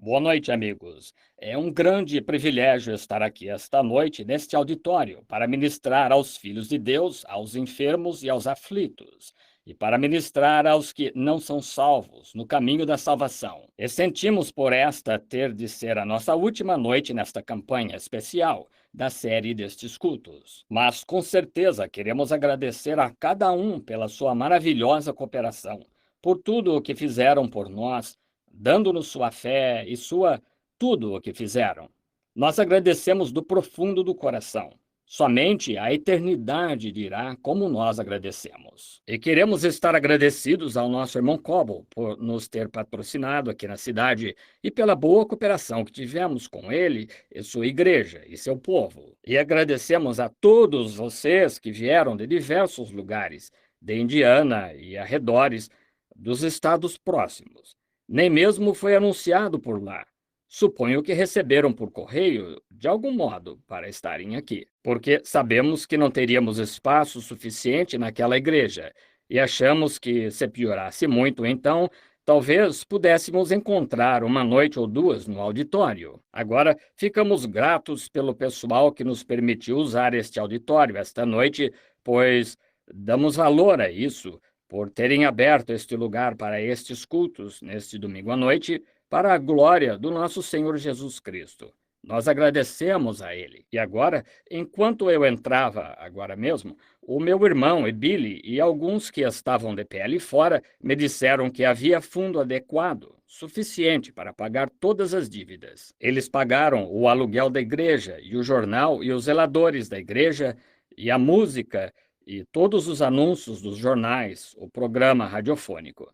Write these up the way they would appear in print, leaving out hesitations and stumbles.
Boa noite, amigos. É um grande privilégio estar aqui esta noite neste auditório para ministrar aos filhos de Deus, aos enfermos e aos aflitos, e para ministrar aos que não são salvos no caminho da salvação. E sentimos por esta ter de ser a nossa última noite nesta campanha especial da série destes cultos. Mas com certeza queremos agradecer a cada um pela sua maravilhosa cooperação, por tudo o que fizeram por nós, dando-nos sua fé e sua tudo o que fizeram. Nós agradecemos do profundo do coração. Somente a eternidade dirá como nós agradecemos. E queremos estar agradecidos ao nosso irmão Cobo por nos ter patrocinado aqui na cidade e pela boa cooperação que tivemos com ele e sua igreja e seu povo. E agradecemos a todos vocês que vieram de diversos lugares, de Indiana e arredores, dos estados próximos. Nem mesmo foi anunciado por lá. Suponho que receberam por correio, de algum modo, para estarem aqui, porque sabemos que não teríamos espaço suficiente naquela igreja e achamos que, se piorasse muito, então talvez pudéssemos encontrar uma noite ou duas no auditório. Agora, ficamos gratos pelo pessoal que nos permitiu usar este auditório esta noite, pois damos valor a isso por terem aberto este lugar para estes cultos neste domingo à noite, para a glória do nosso Senhor Jesus Cristo. Nós agradecemos a Ele. E agora, enquanto eu entrava, agora mesmo, o meu irmão e Billy e alguns que estavam de pé ali fora me disseram que havia fundo adequado, suficiente para pagar todas as dívidas. Eles pagaram o aluguel da igreja, e o jornal, e os zeladores da igreja, e a música, e todos os anúncios dos jornais, o programa radiofônico.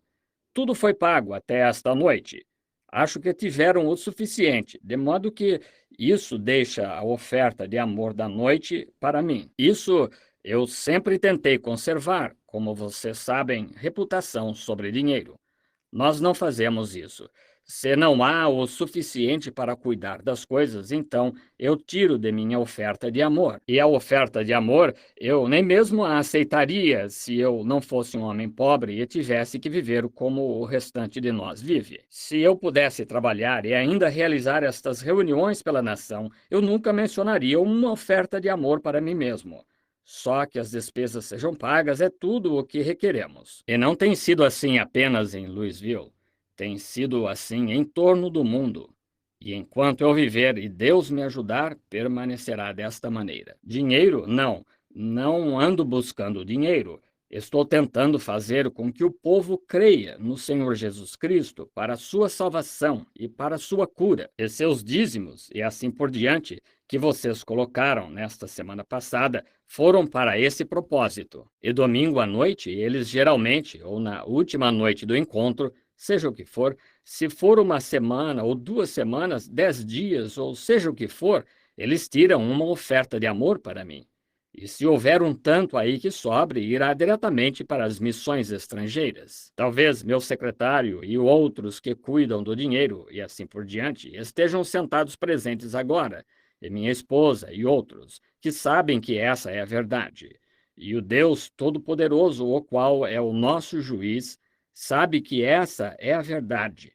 Tudo foi pago até esta noite. Acho que tiveram o suficiente, de modo que isso deixa a oferta de amor da noite para mim. Isso eu sempre tentei conservar, como vocês sabem, reputação sobre dinheiro. Nós não fazemos isso. Se não há o suficiente para cuidar das coisas, então eu tiro de minha oferta de amor. E a oferta de amor eu nem mesmo a aceitaria se eu não fosse um homem pobre e tivesse que viver como o restante de nós vive. Se eu pudesse trabalhar e ainda realizar estas reuniões pela nação, eu nunca mencionaria uma oferta de amor para mim mesmo. Só que as despesas sejam pagas é tudo o que requeremos. E não tem sido assim apenas em Louisville. Tem sido assim em torno do mundo. E enquanto eu viver e Deus me ajudar, permanecerá desta maneira. Dinheiro? Não. Não ando buscando dinheiro. Estou tentando fazer com que o povo creia no Senhor Jesus Cristo para a sua salvação e para a sua cura. E seus dízimos, e assim por diante, que vocês colocaram nesta semana passada, foram para esse propósito. E domingo à noite, eles geralmente, ou na última noite do encontro, seja o que for, se for uma semana ou 2 semanas, 10 dias, ou seja o que for, eles tiram uma oferta de amor para mim. E se houver um tanto aí que sobre, irá diretamente para as missões estrangeiras. Talvez meu secretário e outros que cuidam do dinheiro e assim por diante estejam sentados presentes agora, e minha esposa e outros, que sabem que essa é a verdade. E o Deus Todo-Poderoso, o qual é o nosso juiz, sabe que essa é a verdade.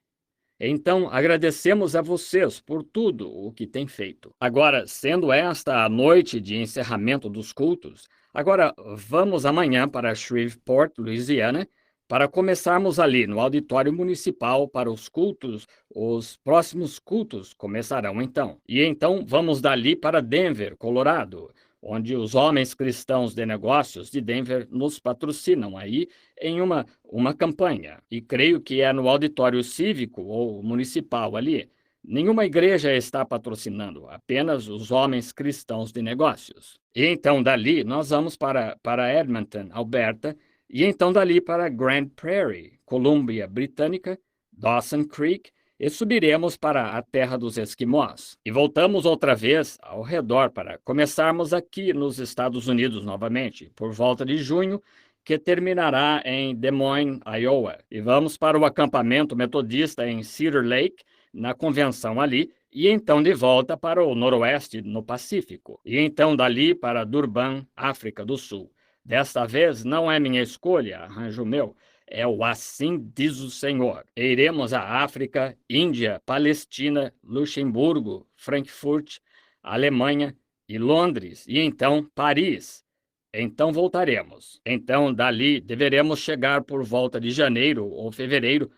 Então, agradecemos a vocês por tudo o que têm feito. Agora, sendo esta a noite de encerramento dos cultos, agora vamos amanhã para Shreveport, Louisiana, para começarmos ali no auditório municipal para os cultos. Os próximos cultos começarão então. E então vamos dali para Denver, Colorado, onde os homens cristãos de negócios de Denver nos patrocinam aí em uma campanha. E creio que é no auditório cívico ou municipal ali. Nenhuma igreja está patrocinando, apenas os homens cristãos de negócios. E então dali nós vamos para Edmonton, Alberta, e então dali para Grand Prairie, Colômbia Britânica, Dawson Creek, e subiremos para a terra dos esquimós. E voltamos outra vez ao redor para começarmos aqui nos Estados Unidos novamente, por volta de junho, que terminará em Des Moines, Iowa. E vamos para o acampamento metodista em Cedar Lake, na convenção ali, e então de volta para o noroeste, no Pacífico. E então dali para Durban, África do Sul. Desta vez não é minha escolha, arranjo meu. é o assim diz o Senhor. E iremos à África, Índia, Palestina, Luxemburgo, Frankfurt, Alemanha e Londres, e então Paris. Então voltaremos. Então, dali, deveremos chegar por volta de janeiro ou fevereiro.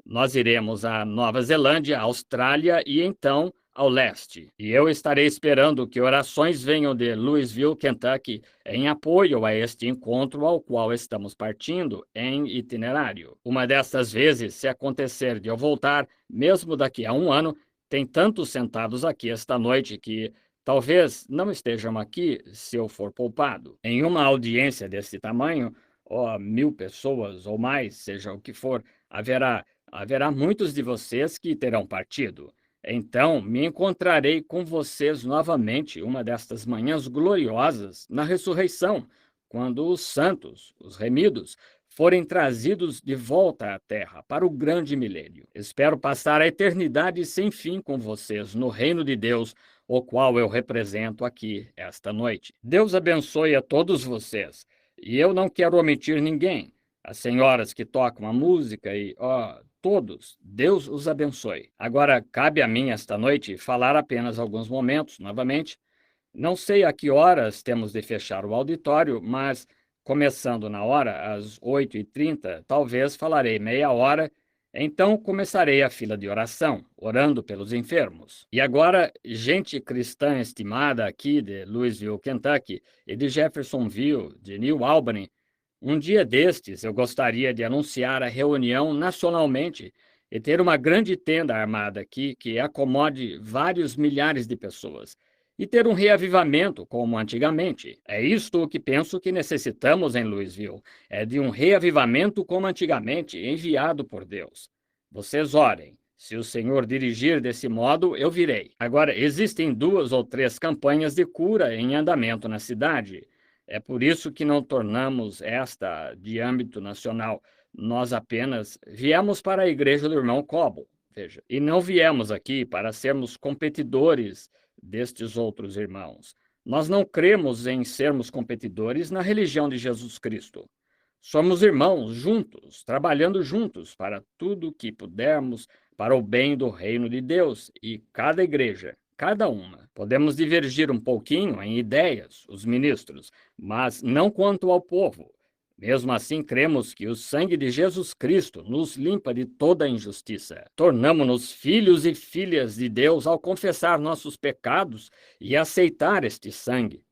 Nós iremos à Nova Zelândia, Austrália e então ao leste. E eu estarei esperando que orações venham de Louisville, Kentucky, em apoio a este encontro ao qual estamos partindo em itinerário. Uma dessas vezes, se acontecer de eu voltar, mesmo daqui a um ano, tem tantos sentados aqui esta noite que talvez não estejam aqui se eu for poupado. Em uma audiência desse tamanho, ó, 1.000 pessoas ou mais, seja o que for, haverá muitos de vocês que terão partido. Então, me encontrarei com vocês novamente uma destas manhãs gloriosas na ressurreição, quando os santos, os remidos, forem trazidos de volta à terra para o grande milênio. Espero passar a eternidade sem fim com vocês no reino de Deus, o qual eu represento aqui esta noite. Deus abençoe a todos vocês, e eu não quero omitir ninguém. As senhoras que tocam a música e, todos, Deus os abençoe. Agora, cabe a mim esta noite falar apenas alguns momentos, novamente. Não sei a que horas temos de fechar o auditório, mas, começando na hora, às 8h30, talvez falarei meia hora, então começarei a fila de oração, orando pelos enfermos. E agora, gente cristã estimada aqui de Louisville, Kentucky, e de Jeffersonville, de New Albany, um dia destes, eu gostaria de anunciar a reunião nacionalmente e ter uma grande tenda armada aqui que acomode vários milhares de pessoas e ter um reavivamento como antigamente. É isto o que penso que necessitamos em Louisville, é de um reavivamento como antigamente, enviado por Deus. Vocês orem. Se o Senhor dirigir desse modo, eu virei. Agora, existem 2 ou 3 campanhas de cura em andamento na cidade. É por isso que não tornamos esta de âmbito nacional. Nós apenas viemos para a igreja do irmão Cobo, veja, e não viemos aqui para sermos competidores destes outros irmãos. Nós não cremos em sermos competidores na religião de Jesus Cristo. Somos irmãos juntos, trabalhando juntos para tudo o que pudermos para o bem do reino de Deus e cada igreja, cada uma. Podemos divergir um pouquinho em ideias, os ministros, mas não quanto ao povo. Mesmo assim, cremos que o sangue de Jesus Cristo nos limpa de toda injustiça. Tornamo-nos filhos e filhas de Deus ao confessar nossos pecados e aceitar este sangue.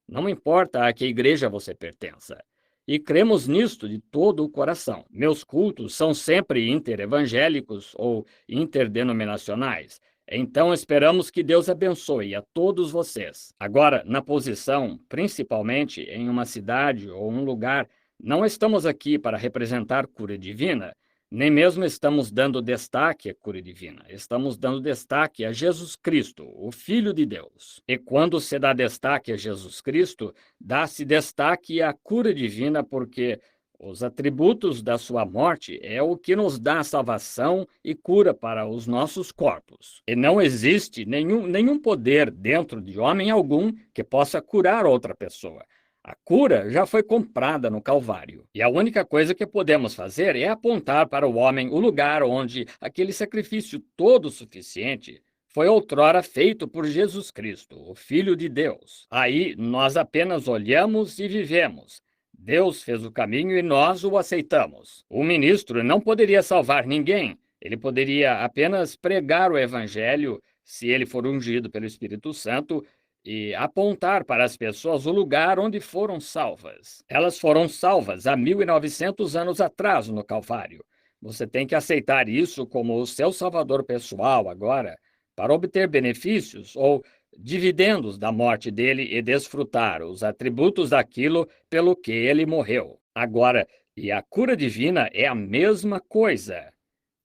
Não importa a que igreja você pertença. E cremos nisto de todo o coração. Meus cultos são sempre interevangélicos ou interdenominacionais. Então esperamos que Deus abençoe a todos vocês. Agora, na posição, principalmente em uma cidade ou um lugar, não estamos aqui para representar cura divina, nem mesmo estamos dando destaque à cura divina. Estamos dando destaque a Jesus Cristo, o Filho de Deus. E quando se dá destaque a Jesus Cristo, dá-se destaque à cura divina, porque os atributos da sua morte é o que nos dá salvação e cura para os nossos corpos. E não existe nenhum poder dentro de homem algum que possa curar outra pessoa. A cura já foi comprada no Calvário. E a única coisa que podemos fazer é apontar para o homem o lugar onde aquele sacrifício todo suficiente foi outrora feito por Jesus Cristo, o Filho de Deus. Aí nós apenas olhamos e vivemos. Deus fez o caminho e nós o aceitamos. O ministro não poderia salvar ninguém. Ele poderia apenas pregar o evangelho, se ele for ungido pelo Espírito Santo, e apontar para as pessoas o lugar onde foram salvas. Elas foram salvas há 1.900 anos atrás no Calvário. Você tem que aceitar isso como o seu salvador pessoal agora, para obter benefícios ou dividendos da morte dele e desfrutar os atributos daquilo pelo que ele morreu. Agora, e a cura divina é a mesma coisa.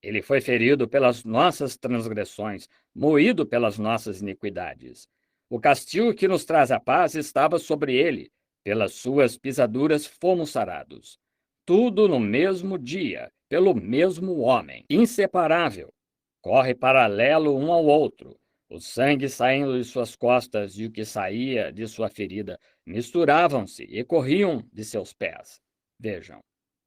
Ele foi ferido pelas nossas transgressões, moído pelas nossas iniquidades. O castigo que nos traz a paz estava sobre ele. Pelas suas pisaduras fomos sarados. Tudo no mesmo dia, pelo mesmo homem, inseparável. Corre paralelo um ao outro. O sangue saindo de suas costas e o que saía de sua ferida misturavam-se e corriam de seus pés. Vejam,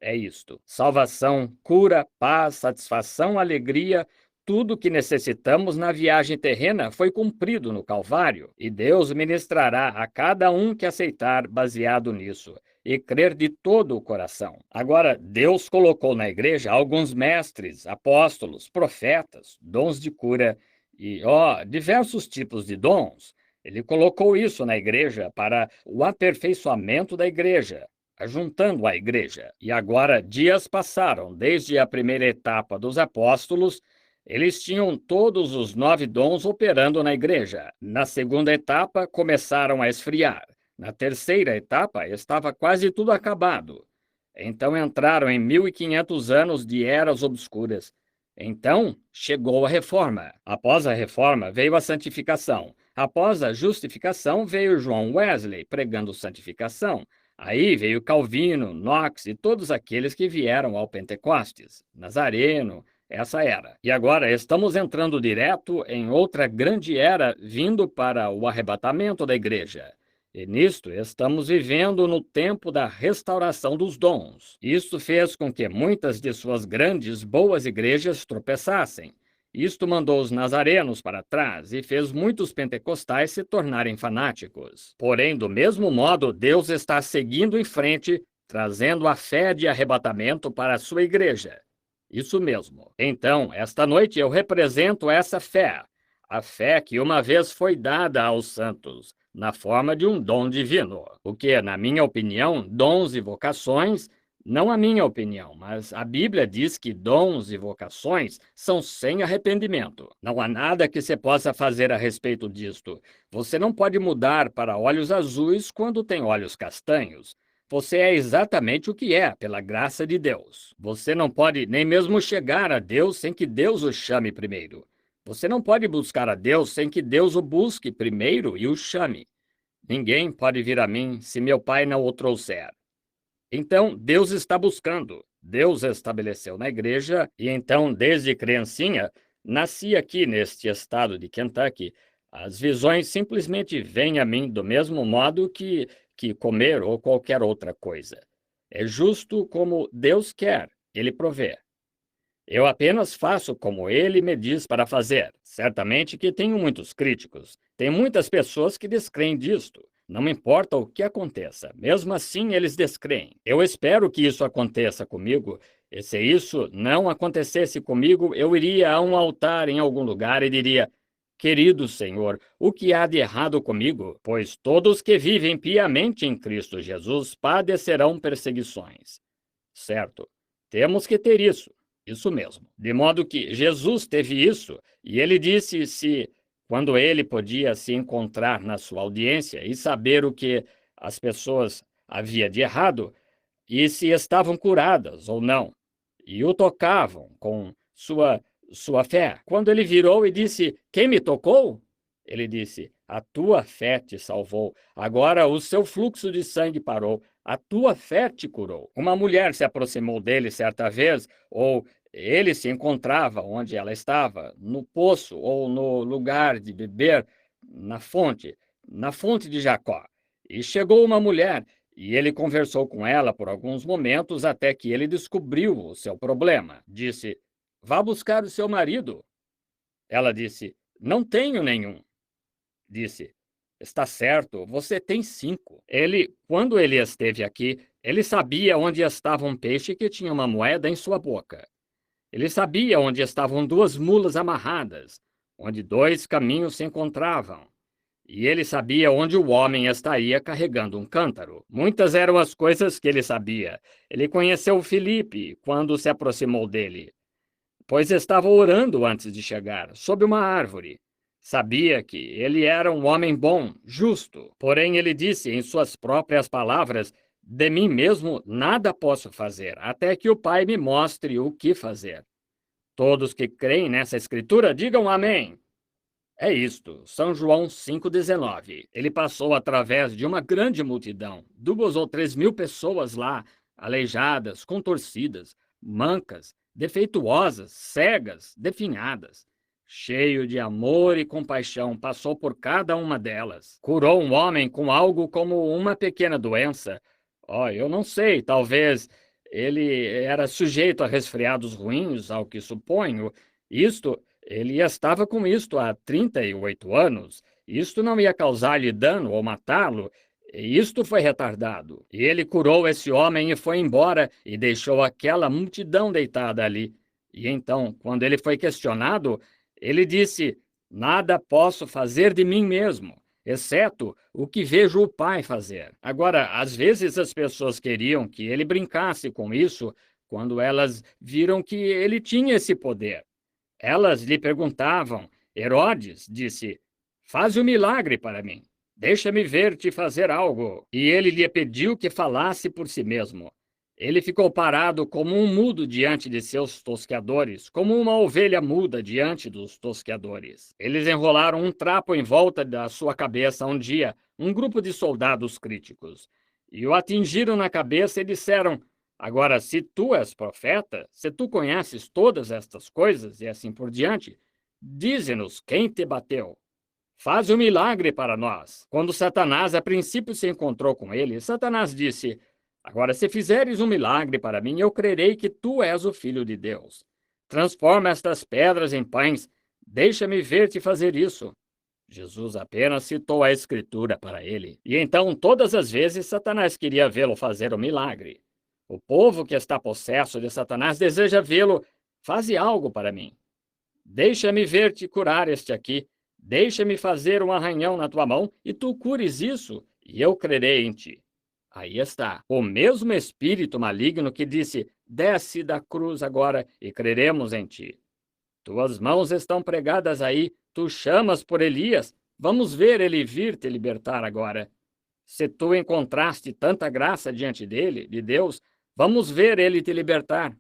É isto: salvação, cura, paz, satisfação, alegria. Tudo o que necessitamos na viagem terrena foi cumprido no Calvário, e Deus ministrará a cada um que aceitar baseado nisso e crer de todo o coração. Agora, Deus colocou na igreja alguns mestres, apóstolos, profetas, dons de cura e, diversos tipos de dons. Ele colocou isso na igreja para o aperfeiçoamento da igreja, ajuntando a igreja. E agora dias passaram desde a primeira etapa dos apóstolos. Eles tinham todos os 9 dons operando na igreja. Na segunda etapa, começaram a esfriar. Na terceira etapa, estava quase tudo acabado. Então entraram em 1500 anos de eras obscuras. Então chegou a reforma. Após a reforma veio a santificação. Após a justificação veio João Wesley pregando santificação. Aí veio Calvino, Knox e todos aqueles que vieram ao Pentecostes, Nazareno, essa era. E agora estamos entrando direto em outra grande era, vindo para o arrebatamento da igreja. E nisto estamos vivendo no tempo da restauração dos dons. Isso fez com que muitas de suas grandes, boas igrejas tropeçassem. Isto mandou os nazarenos para trás e fez muitos pentecostais se tornarem fanáticos. Porém, do mesmo modo, Deus está seguindo em frente, trazendo a fé de arrebatamento para a sua igreja. Isso mesmo. Então, esta noite eu represento essa fé, a fé que uma vez foi dada aos santos, na forma de um dom divino. O que, na minha opinião, dons e vocações, não a minha opinião, mas a Bíblia diz que dons e vocações são sem arrependimento. Não há nada que você possa fazer a respeito disto. Você não pode mudar para olhos azuis quando tem olhos castanhos. Você é exatamente o que é, pela graça de Deus. Você não pode nem mesmo chegar a Deus sem que Deus o chame primeiro. Você não pode buscar a Deus sem que Deus o busque primeiro e o chame. Ninguém pode vir a mim se meu Pai não o trouxer. Então, Deus está buscando. Deus estabeleceu na igreja, e então, desde criancinha, nasci aqui neste estado de Kentucky. As visões simplesmente vêm a mim do mesmo modo que comer ou qualquer outra coisa. É justo como Deus quer, Ele provê. Eu apenas faço como Ele me diz para fazer. Certamente que tenho muitos críticos. Tem muitas pessoas que descreem disto. Não importa o que aconteça, mesmo assim eles descreem. Eu espero que isso aconteça comigo, e se isso não acontecesse comigo, eu iria a um altar em algum lugar e diria: querido Senhor, o que há de errado comigo? Pois todos que vivem piamente em Cristo Jesus padecerão perseguições. Certo, temos que ter isso mesmo. De modo que Jesus teve isso, e ele disse se quando ele podia se encontrar na sua audiência e saber o que as pessoas havia de errado e se estavam curadas ou não, e o tocavam com sua fé. Quando ele virou e disse: quem me tocou? Ele disse: a tua fé te salvou. Agora o seu fluxo de sangue parou. A tua fé te curou. Uma mulher se aproximou dele certa vez, ou ele se encontrava onde ela estava, no poço ou no lugar de beber, na fonte de Jacó. E chegou uma mulher, e ele conversou com ela por alguns momentos até que ele descobriu o seu problema. Disse: vá buscar o seu marido. Ela disse: não tenho nenhum. Disse: está certo, você tem 5. Quando ele esteve aqui, ele sabia onde estava um peixe que tinha uma moeda em sua boca. Ele sabia onde estavam 2 mulas amarradas, onde 2 caminhos se encontravam. E ele sabia onde o homem estaria carregando um cântaro. Muitas eram as coisas que ele sabia. Ele conheceu Filipe quando se aproximou dele, pois estava orando antes de chegar, sob uma árvore. Sabia que ele era um homem bom, justo. Porém, ele disse em suas próprias palavras: de mim mesmo nada posso fazer, até que o Pai me mostre o que fazer. Todos que creem nessa escritura, digam amém. É isto, São João 5,19. Ele passou através de uma grande multidão, 2 ou 3 mil pessoas lá, aleijadas, contorcidas, mancas, defeituosas, cegas, definhadas. Cheio de amor e compaixão, passou por cada uma delas. Curou um homem com algo como uma pequena doença. Eu não sei, talvez ele era sujeito a resfriados ruins, ao que suponho. Isto, ele estava com isto há 38 anos. Isto não ia causar-lhe dano ou matá-lo. E isto foi retardado. E ele curou esse homem e foi embora e deixou aquela multidão deitada ali. E então, quando ele foi questionado, ele disse: Nada posso fazer de mim mesmo, exceto o que vejo o Pai fazer. Agora, às vezes as pessoas queriam que ele brincasse com isso quando elas viram que ele tinha esse poder. Elas lhe perguntavam. Herodes disse: Faze um milagre para mim. Deixa-me ver-te fazer algo. E ele lhe pediu que falasse por si mesmo. Ele ficou parado como um mudo diante de seus tosqueadores, como uma ovelha muda diante dos tosqueadores. Eles enrolaram um trapo em volta da sua cabeça um dia, um grupo de soldados críticos, e o atingiram na cabeça e disseram: Agora, se tu és profeta, se tu conheces todas estas coisas e assim por diante, dize-nos quem te bateu. Faz um milagre para nós. Quando Satanás a princípio se encontrou com ele, Satanás disse: Agora, se fizeres um milagre para mim, eu crerei que tu és o Filho de Deus. Transforma estas pedras em pães. Deixa-me ver-te fazer isso. Jesus apenas citou a Escritura para ele. E então, todas as vezes, Satanás queria vê-lo fazer o milagre. O povo que está possesso de Satanás deseja vê-lo. Faze algo para mim. Deixa-me ver-te curar este aqui. Deixa-me fazer um arranhão na tua mão e tu cures isso, e eu crerei em ti. Aí está, o mesmo espírito maligno que disse: Desce da cruz agora e creremos em ti. Tuas mãos estão pregadas aí, tu chamas por Elias. Vamos ver ele vir te libertar agora. Se tu encontraste tanta graça diante dele, de Deus, vamos ver ele te libertar.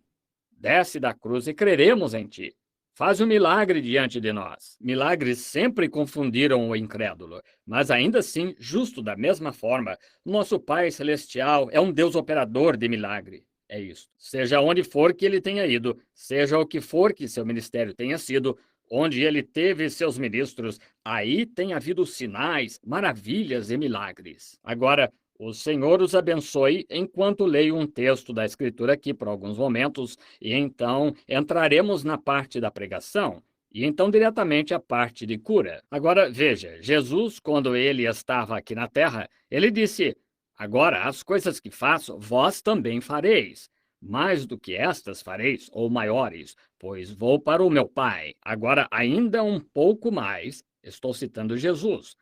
Desce da cruz e creremos em ti. Faz um milagre diante de nós. Milagres sempre confundiram o incrédulo, mas ainda assim, justo da mesma forma, nosso Pai Celestial é um Deus operador de milagre. É isso. Seja onde for que ele tenha ido, seja o que for que seu ministério tenha sido, onde ele teve seus ministros, aí tem havido sinais, maravilhas e milagres. Agora, o Senhor os abençoe enquanto leio um texto da Escritura aqui por alguns momentos, e então entraremos na parte da pregação, e então diretamente a parte de cura. Agora, veja, Jesus, quando ele estava aqui na terra, ele disse: Agora as coisas que faço, vós também fareis. Mais do que estas fareis, ou maiores, pois vou para o meu Pai. Agora, ainda um pouco mais, estou citando Jesus.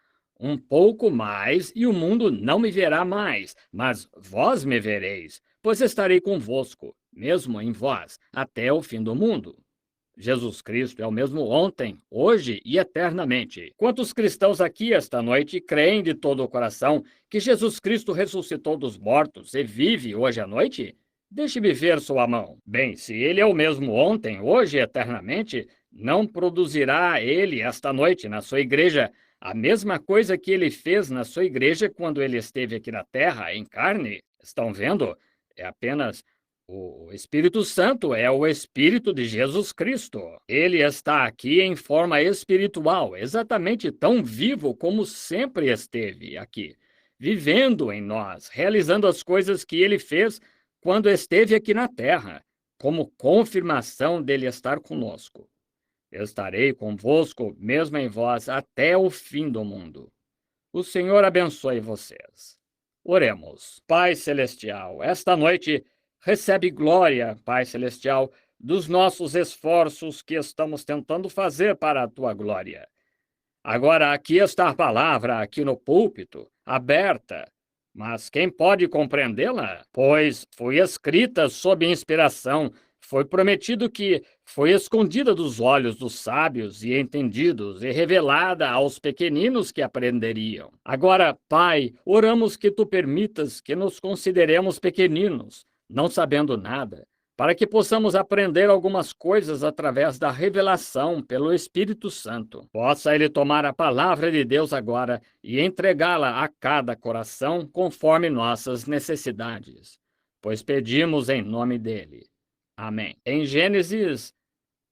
Um pouco mais, e o mundo não me verá mais, mas vós me vereis, pois estarei convosco, mesmo em vós, até o fim do mundo. Jesus Cristo é o mesmo ontem, hoje e eternamente. Quantos cristãos aqui esta noite creem de todo o coração que Jesus Cristo ressuscitou dos mortos e vive hoje à noite? Deixe-me ver sua mão. Bem, se ele é o mesmo ontem, hoje e eternamente, não produzirá ele esta noite na sua igreja a mesma coisa que ele fez na sua igreja quando ele esteve aqui na terra, em carne? Estão vendo? É apenas o Espírito Santo, é o Espírito de Jesus Cristo. Ele está aqui em forma espiritual, exatamente tão vivo como sempre esteve aqui, vivendo em nós, realizando as coisas que ele fez quando esteve aqui na terra, como confirmação dele estar conosco. Estarei convosco, mesmo em vós, até o fim do mundo. O Senhor abençoe vocês. Oremos. Pai Celestial, esta noite recebe glória, Pai Celestial, dos nossos esforços que estamos tentando fazer para a Tua glória. Agora, aqui está a palavra, aqui no púlpito, aberta. Mas quem pode compreendê-la? Pois foi escrita sob inspiração, foi prometido que foi escondida dos olhos dos sábios e entendidos e revelada aos pequeninos que aprenderiam. Agora, Pai, oramos que Tu permitas que nos consideremos pequeninos, não sabendo nada, para que possamos aprender algumas coisas através da revelação pelo Espírito Santo. Possa Ele tomar a palavra de Deus agora e entregá-la a cada coração conforme nossas necessidades, pois pedimos em nome dele. Amém. Em Gênesis,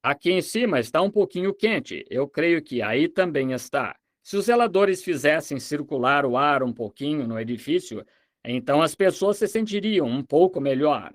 aqui em cima está um pouquinho quente, eu creio que aí também está. Se os zeladores fizessem circular o ar um pouquinho no edifício, então as pessoas se sentiriam um pouco melhor.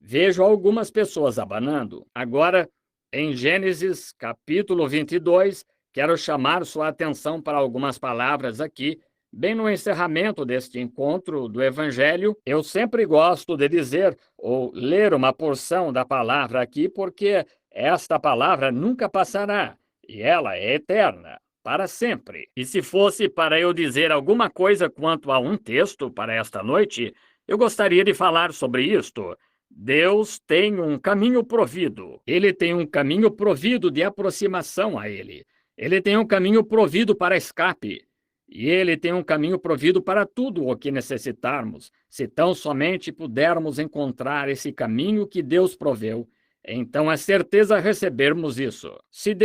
Vejo algumas pessoas abanando. Agora, em Gênesis capítulo 22, quero chamar sua atenção para algumas palavras aqui, bem no encerramento deste encontro do Evangelho. Eu sempre gosto de dizer ou ler uma porção da palavra aqui, porque esta palavra nunca passará e ela é eterna, para sempre. E se fosse para eu dizer alguma coisa quanto a um texto para esta noite, eu gostaria de falar sobre isto. Deus tem um caminho provido. Ele tem um caminho provido de aproximação a Ele. Ele tem um caminho provido para escape. E Ele tem um caminho provido para tudo o que necessitarmos, se tão somente pudermos encontrar esse caminho que Deus proveu. Então é certeza recebermos isso. Se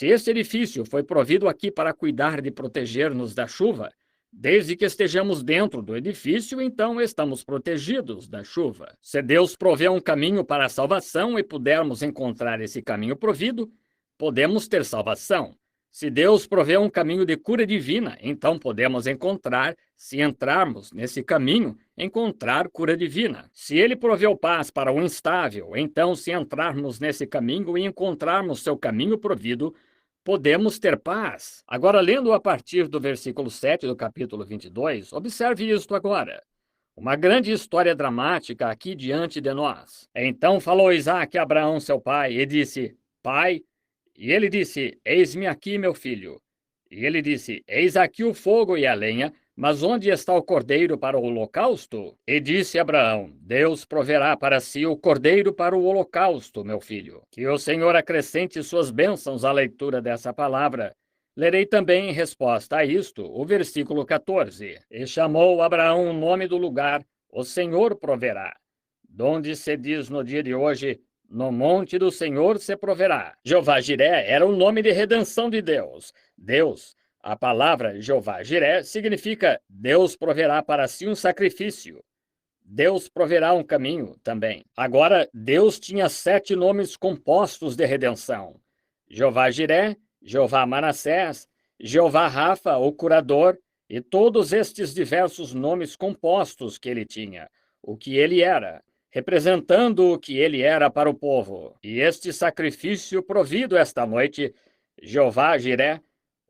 este edifício foi provido aqui para cuidar de proteger-nos da chuva, desde que estejamos dentro do edifício, então estamos protegidos da chuva. Se Deus provê um caminho para a salvação e pudermos encontrar esse caminho provido, podemos ter salvação. Se Deus provê um caminho de cura divina, então podemos encontrar, se entrarmos nesse caminho, encontrar cura divina. Se Ele proveu paz para o instável, então se entrarmos nesse caminho e encontrarmos seu caminho provido, podemos ter paz. Agora, lendo a partir do versículo 7 do capítulo 22, observe isto agora. Uma grande história dramática aqui diante de nós. Então falou Isaque a Abraão, seu pai, e disse: Pai. E ele disse: Eis-me aqui, meu filho. E ele disse: Eis aqui o fogo e a lenha, mas onde está o cordeiro para o holocausto? E disse Abraão: Deus proverá para si o cordeiro para o holocausto, meu filho. Que o Senhor acrescente suas bênçãos à leitura dessa palavra. Lerei também em resposta a isto o versículo 14. E chamou Abraão o nome do lugar: O Senhor proverá. Donde se diz no dia de hoje: No monte do Senhor se proverá. Jeová-Jiré era o nome de redenção de Deus. Deus, a palavra Jeová-Jiré significa Deus proverá para si um sacrifício. Deus proverá um caminho também. Agora, Deus tinha 7 nomes compostos de redenção: Jeová-Jiré, Jeová-Manassés, Jeová-Rafa, o curador, e todos estes diversos nomes compostos que ele tinha, o que ele era, representando o que ele era para o povo. E este sacrifício provido esta noite, Jeová-Jiré,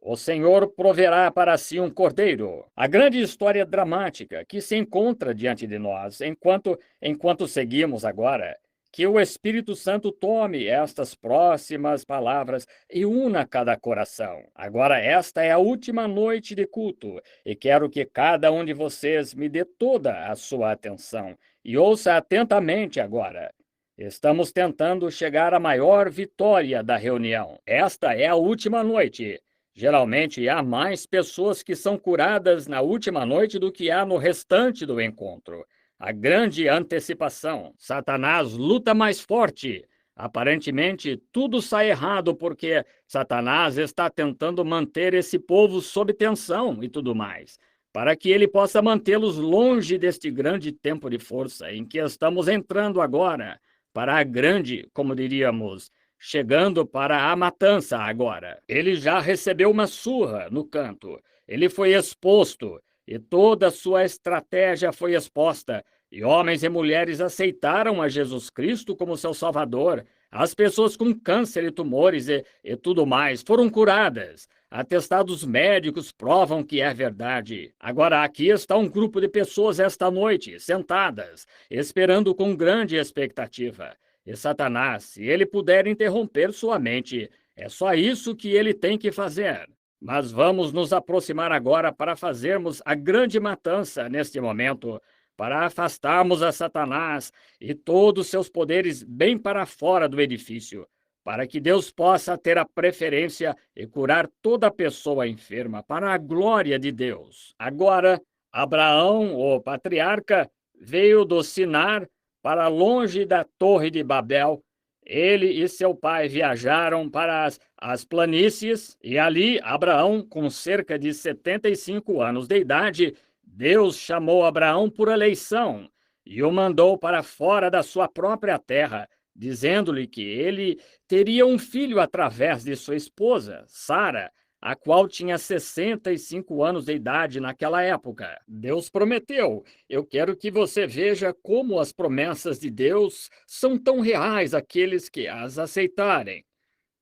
o Senhor proverá para si um cordeiro. A grande história dramática que se encontra diante de nós, enquanto seguimos agora, que o Espírito Santo tome estas próximas palavras e una cada coração. Agora, esta é a última noite de culto, e quero que cada um de vocês me dê toda a sua atenção. E ouça atentamente agora. Estamos tentando chegar à maior vitória da reunião. Esta é a última noite. Geralmente há mais pessoas que são curadas na última noite do que há no restante do encontro. A grande antecipação. Satanás luta mais forte. Aparentemente, tudo sai errado porque Satanás está tentando manter esse povo sob tensão e tudo mais, para que ele possa mantê-los longe deste grande tempo de força em que estamos entrando agora, para a grande, como diríamos, chegando para a matança agora. Ele já recebeu uma surra no canto, ele foi exposto, e toda a sua estratégia foi exposta, e homens e mulheres aceitaram a Jesus Cristo como seu Salvador. As pessoas com câncer e tumores e tudo mais foram curadas. Atestados médicos provam que é verdade. Agora, aqui está um grupo de pessoas esta noite, sentadas, esperando com grande expectativa. E Satanás, se ele puder interromper sua mente, é só isso que ele tem que fazer. Mas vamos nos aproximar agora para fazermos a grande matança neste momento, para afastarmos a Satanás e todos seus poderes bem para fora do edifício, para que Deus possa ter a preferência e curar toda pessoa enferma para a glória de Deus. Agora, Abraão, o patriarca, veio do Sinar para longe da Torre de Babel. Ele e seu pai viajaram para as planícies, e ali Abraão, com cerca de 75 anos de idade, Deus chamou Abraão por eleição e o mandou para fora da sua própria terra, dizendo-lhe que ele teria um filho através de sua esposa, Sara, a qual tinha 65 anos de idade naquela época. Deus prometeu: eu quero que você veja como as promessas de Deus são tão reais àqueles que as aceitarem.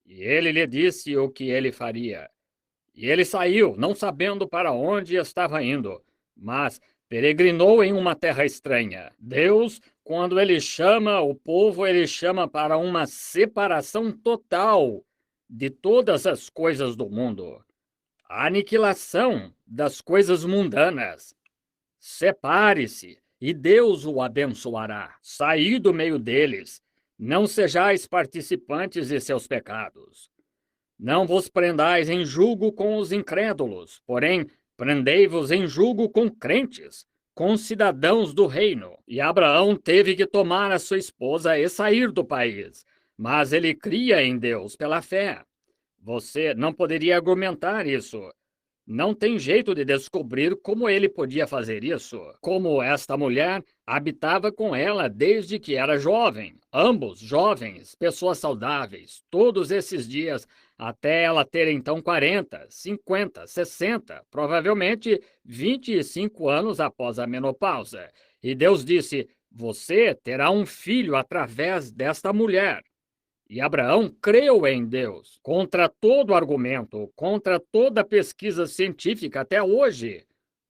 E ele lhe disse o que ele faria. E ele saiu, não sabendo para onde estava indo, mas peregrinou em uma terra estranha. Deus, quando ele chama o povo, ele chama para uma separação total de todas as coisas do mundo. A aniquilação das coisas mundanas. Separe-se, e Deus o abençoará. Saí do meio deles. Não sejais participantes de seus pecados. Não vos prendais em julgo com os incrédulos, porém, prendei-vos em julgo com crentes, com cidadãos do reino. E Abraão teve que tomar a sua esposa e sair do país, mas ele cria em Deus pela fé. Você não poderia argumentar isso. Não tem jeito de descobrir como ele podia fazer isso. Como esta mulher habitava com ela desde que era jovem. Ambos jovens, pessoas saudáveis, todos esses dias, até ela ter então 40, 50, 60, provavelmente 25 anos após a menopausa. E Deus disse: você terá um filho através desta mulher. E Abraão creu em Deus, contra todo argumento, contra toda pesquisa científica até hoje.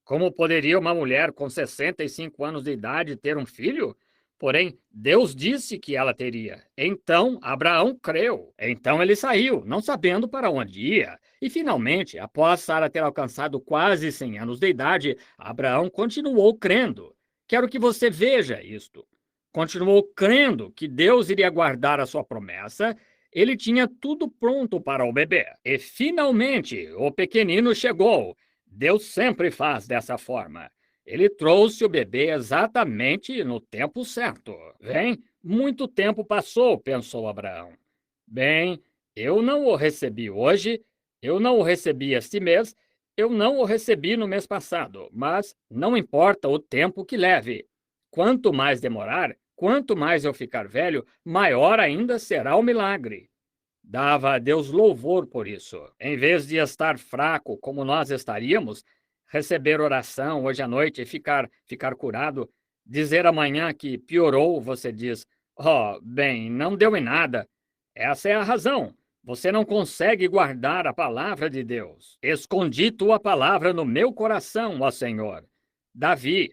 Como poderia uma mulher com 65 anos de idade ter um filho? Porém, Deus disse que ela teria. Então, Abraão creu. Então ele saiu, não sabendo para onde ia. E finalmente, após Sara ter alcançado quase 100 anos de idade, Abraão continuou crendo. Quero que você veja isto. Continuou crendo que Deus iria guardar a sua promessa. Ele tinha tudo pronto para o bebê. E finalmente o pequenino chegou. Deus sempre faz dessa forma. Ele trouxe o bebê exatamente no tempo certo. Bem, muito tempo passou, pensou Abraão. Bem, eu não o recebi hoje, eu não o recebi este mês, eu não o recebi no mês passado, mas não importa o tempo que leve. Quanto mais demorar, quanto mais eu ficar velho, maior ainda será o milagre. Dava a Deus louvor por isso. Em vez de estar fraco como nós estaríamos, receber oração hoje à noite e ficar curado, dizer amanhã que piorou, você diz: oh, bem, não deu em nada. Essa é a razão. Você não consegue guardar a palavra de Deus. Escondi tua palavra no meu coração, ó Senhor. Davi,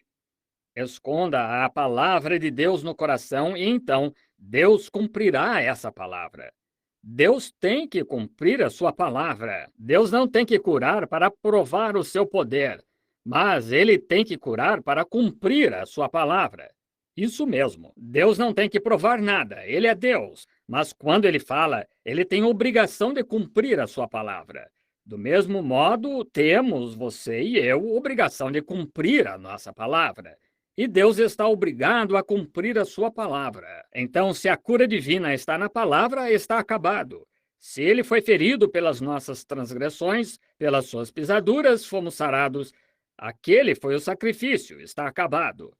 esconda a palavra de Deus no coração e então Deus cumprirá essa palavra. Deus tem que cumprir a sua palavra. Deus não tem que curar para provar o seu poder, mas ele tem que curar para cumprir a sua palavra. Isso mesmo. Deus não tem que provar nada. Ele é Deus. Mas quando ele fala, ele tem obrigação de cumprir a sua palavra. Do mesmo modo, temos, você e eu, obrigação de cumprir a nossa palavra. E Deus está obrigado a cumprir a sua palavra. Então, se a cura divina está na palavra, está acabado. Se ele foi ferido pelas nossas transgressões, pelas suas pisaduras, fomos sarados. Aquele foi o sacrifício, está acabado.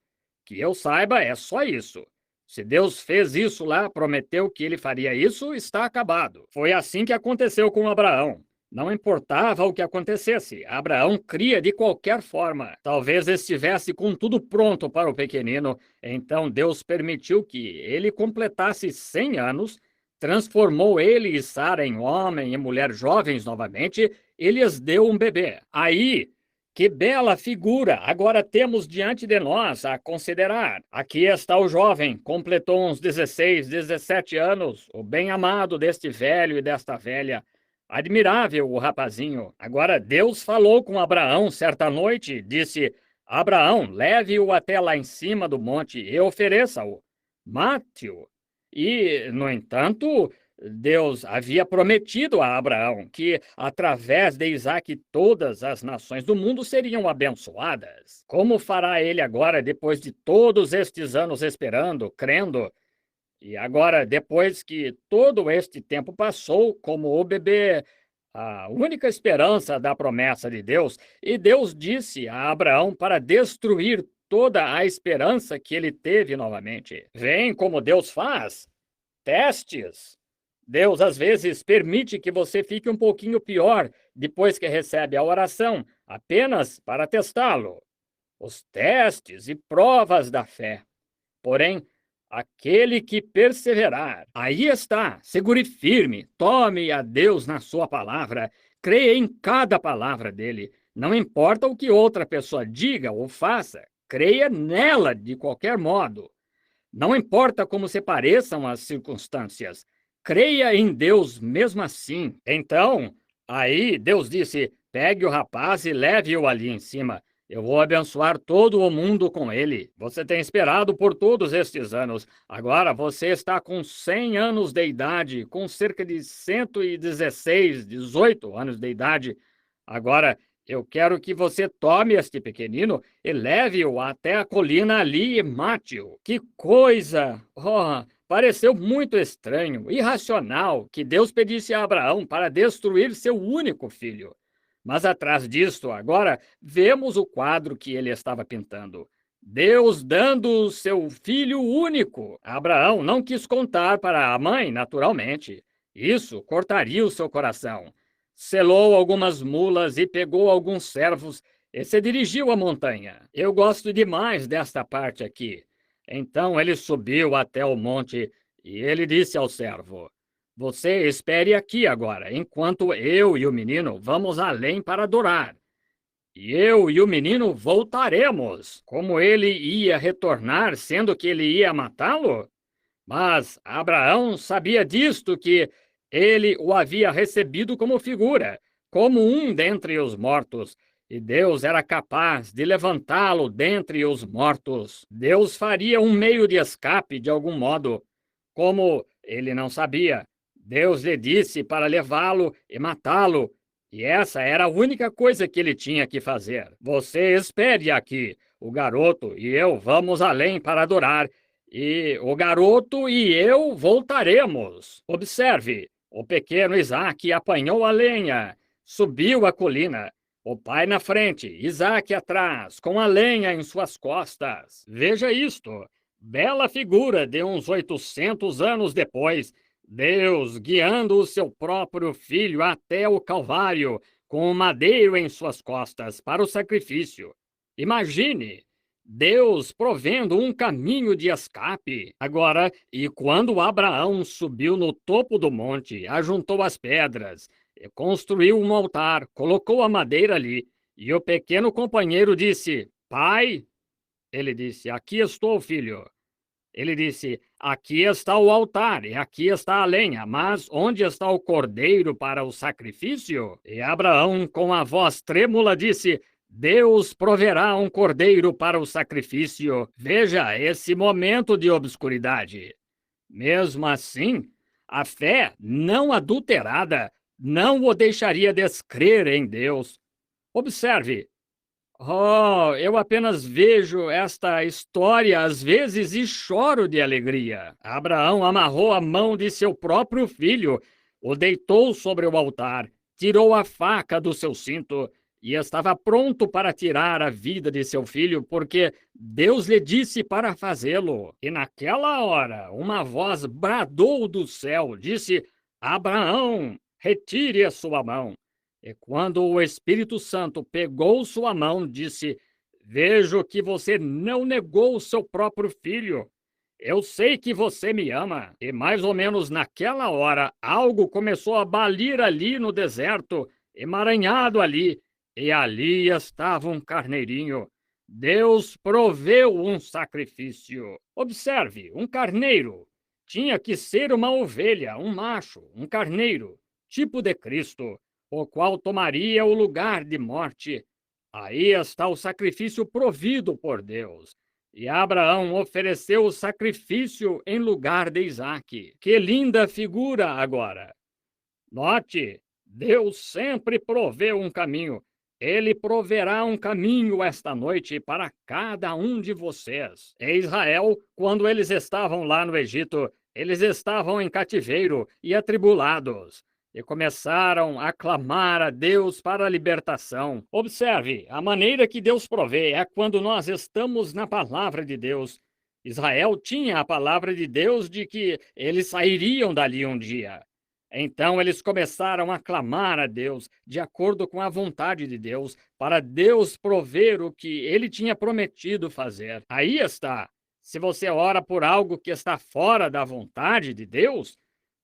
Que eu saiba, é só isso. Se Deus fez isso lá, prometeu que ele faria isso, está acabado. Foi assim que aconteceu com Abraão. Não importava o que acontecesse, Abraão cria de qualquer forma. Talvez estivesse com tudo pronto para o pequenino, então Deus permitiu que ele completasse 100 anos, transformou ele e Sara em homem e mulher jovens novamente, e lhes deu um bebê. Aí, que bela figura agora temos diante de nós a considerar. Aqui está o jovem, completou uns 16, 17 anos, o bem-amado deste velho e desta velha. Admirável o rapazinho. Agora Deus falou com Abraão certa noite, disse: Abraão, leve-o até lá em cima do monte e ofereça-o. Mate-o. E, no entanto, Deus havia prometido a Abraão que, através de Isaque, todas as nações do mundo seriam abençoadas. Como fará ele agora, depois de todos estes anos esperando, crendo? E agora, depois que todo este tempo passou, como o bebê, a única esperança da promessa de Deus, e Deus disse a Abraão para destruir toda a esperança que ele teve novamente. Vem como Deus faz. Testes. Deus, às vezes, permite que você fique um pouquinho pior depois que recebe a oração, apenas para testá-lo. Os testes e provas da fé. Porém, aquele que perseverar, aí está, segure firme, tome a Deus na sua palavra, creia em cada palavra dele. Não importa o que outra pessoa diga ou faça, creia nela de qualquer modo. Não importa como se pareçam as circunstâncias, creia em Deus mesmo assim. Então, aí Deus disse: pegue o rapaz e leve-o ali em cima. Eu vou abençoar todo o mundo com ele. Você tem esperado por todos estes anos. Agora você está com 100 anos de idade, com cerca de 116, 18 anos de idade. Agora, eu quero que você tome este pequenino e leve-o até a colina ali e mate-o. Que coisa! Oh, pareceu muito estranho, irracional, que Deus pedisse a Abraão para destruir seu único filho. Mas atrás disto, agora, vemos o quadro que ele estava pintando. Deus dando seu filho único. Abraão não quis contar para a mãe, naturalmente. Isso cortaria o seu coração. Selou algumas mulas e pegou alguns servos e se dirigiu à montanha. Eu gosto demais desta parte aqui. Então ele subiu até o monte e ele disse ao servo: você espere aqui agora, enquanto eu e o menino vamos além para adorar. E eu e o menino voltaremos. Como ele ia retornar, sendo que ele ia matá-lo? Mas Abraão sabia disto, que ele o havia recebido como figura, como um dentre os mortos, e Deus era capaz de levantá-lo dentre os mortos. Deus faria um meio de escape de algum modo. Como ele não sabia, Deus lhe disse para levá-lo e matá-lo, e essa era a única coisa que ele tinha que fazer. Você espere aqui, o garoto e eu vamos além para adorar, e o garoto e eu voltaremos. Observe, o pequeno Isaque apanhou a lenha, subiu a colina. O pai na frente, Isaque atrás, com a lenha em suas costas. Veja isto. Bela figura de uns 800 anos depois. Deus guiando o seu próprio filho até o Calvário, com o madeiro em suas costas para o sacrifício. Imagine! Deus provendo um caminho de escape. Agora, e quando Abraão subiu no topo do monte, ajuntou as pedras, e construiu um altar, colocou a madeira ali, e o pequeno companheiro disse: pai, ele disse: aqui estou, filho. Ele disse: aqui está o altar e aqui está a lenha, mas onde está o cordeiro para o sacrifício? E Abraão, com a voz trêmula, disse: Deus proverá um cordeiro para o sacrifício. Veja esse momento de obscuridade. Mesmo assim, a fé não adulterada não o deixaria descrer em Deus. Observe. Oh, eu apenas vejo esta história às vezes e choro de alegria. Abraão amarrou a mão de seu próprio filho, o deitou sobre o altar, tirou a faca do seu cinto e estava pronto para tirar a vida de seu filho, porque Deus lhe disse para fazê-lo. E naquela hora, uma voz bradou do céu, disse: Abraão, retire a sua mão. E quando o Espírito Santo pegou sua mão, disse: vejo que você não negou o seu próprio filho. Eu sei que você me ama. E mais ou menos naquela hora, algo começou a balir ali no deserto, emaranhado ali, e ali estava um carneirinho. Deus proveu um sacrifício. Observe, um carneiro. Tinha que ser uma ovelha, um macho, um carneiro, tipo de Cristo, o qual tomaria o lugar de morte. Aí está o sacrifício provido por Deus. E Abraão ofereceu o sacrifício em lugar de Isaque. Que linda figura agora! Note, Deus sempre proveu um caminho. Ele proverá um caminho esta noite para cada um de vocês. Em Israel, quando eles estavam lá no Egito, eles estavam em cativeiro e atribulados, e começaram a clamar a Deus para a libertação. Observe, a maneira que Deus provê é quando nós estamos na palavra de Deus. Israel tinha a palavra de Deus de que eles sairiam dali um dia. Então eles começaram a clamar a Deus, de acordo com a vontade de Deus, para Deus prover o que ele tinha prometido fazer. Aí está. Se você ora por algo que está fora da vontade de Deus,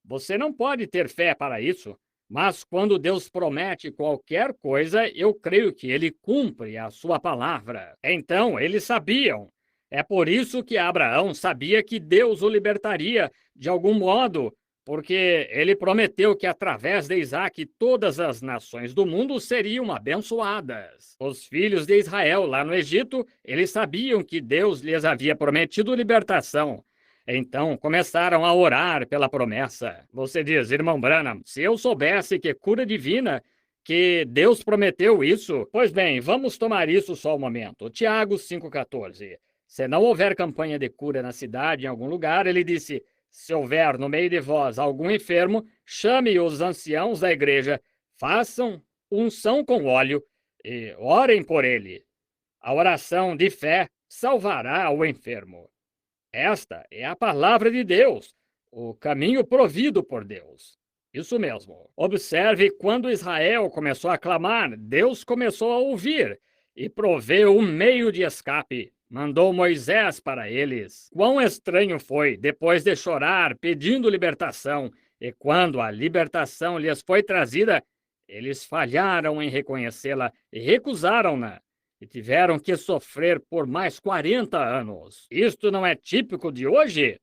você não pode ter fé para isso. Mas quando Deus promete qualquer coisa, eu creio que ele cumpre a sua palavra. Então eles sabiam. É por isso que Abraão sabia que Deus o libertaria de algum modo, porque ele prometeu que através de Isaque todas as nações do mundo seriam abençoadas. Os filhos de Israel lá no Egito, eles sabiam que Deus lhes havia prometido libertação. Então começaram a orar pela promessa. Você diz, irmão Branham, se eu soubesse que cura divina, que Deus prometeu isso, pois bem, vamos tomar isso só um momento. Tiago 5,14. Se não houver campanha de cura na cidade, em algum lugar, ele disse: se houver no meio de vós algum enfermo, chame os anciãos da igreja, façam unção com óleo e orem por ele. A oração de fé salvará o enfermo. Esta é a palavra de Deus, o caminho provido por Deus. Isso mesmo. Observe quando Israel começou a clamar, Deus começou a ouvir e proveu um meio de escape. Mandou Moisés para eles. Quão estranho foi, depois de chorar, pedindo libertação, e quando a libertação lhes foi trazida, eles falharam em reconhecê-la e recusaram-na e tiveram que sofrer por mais 40 anos. Isto não é típico de hoje?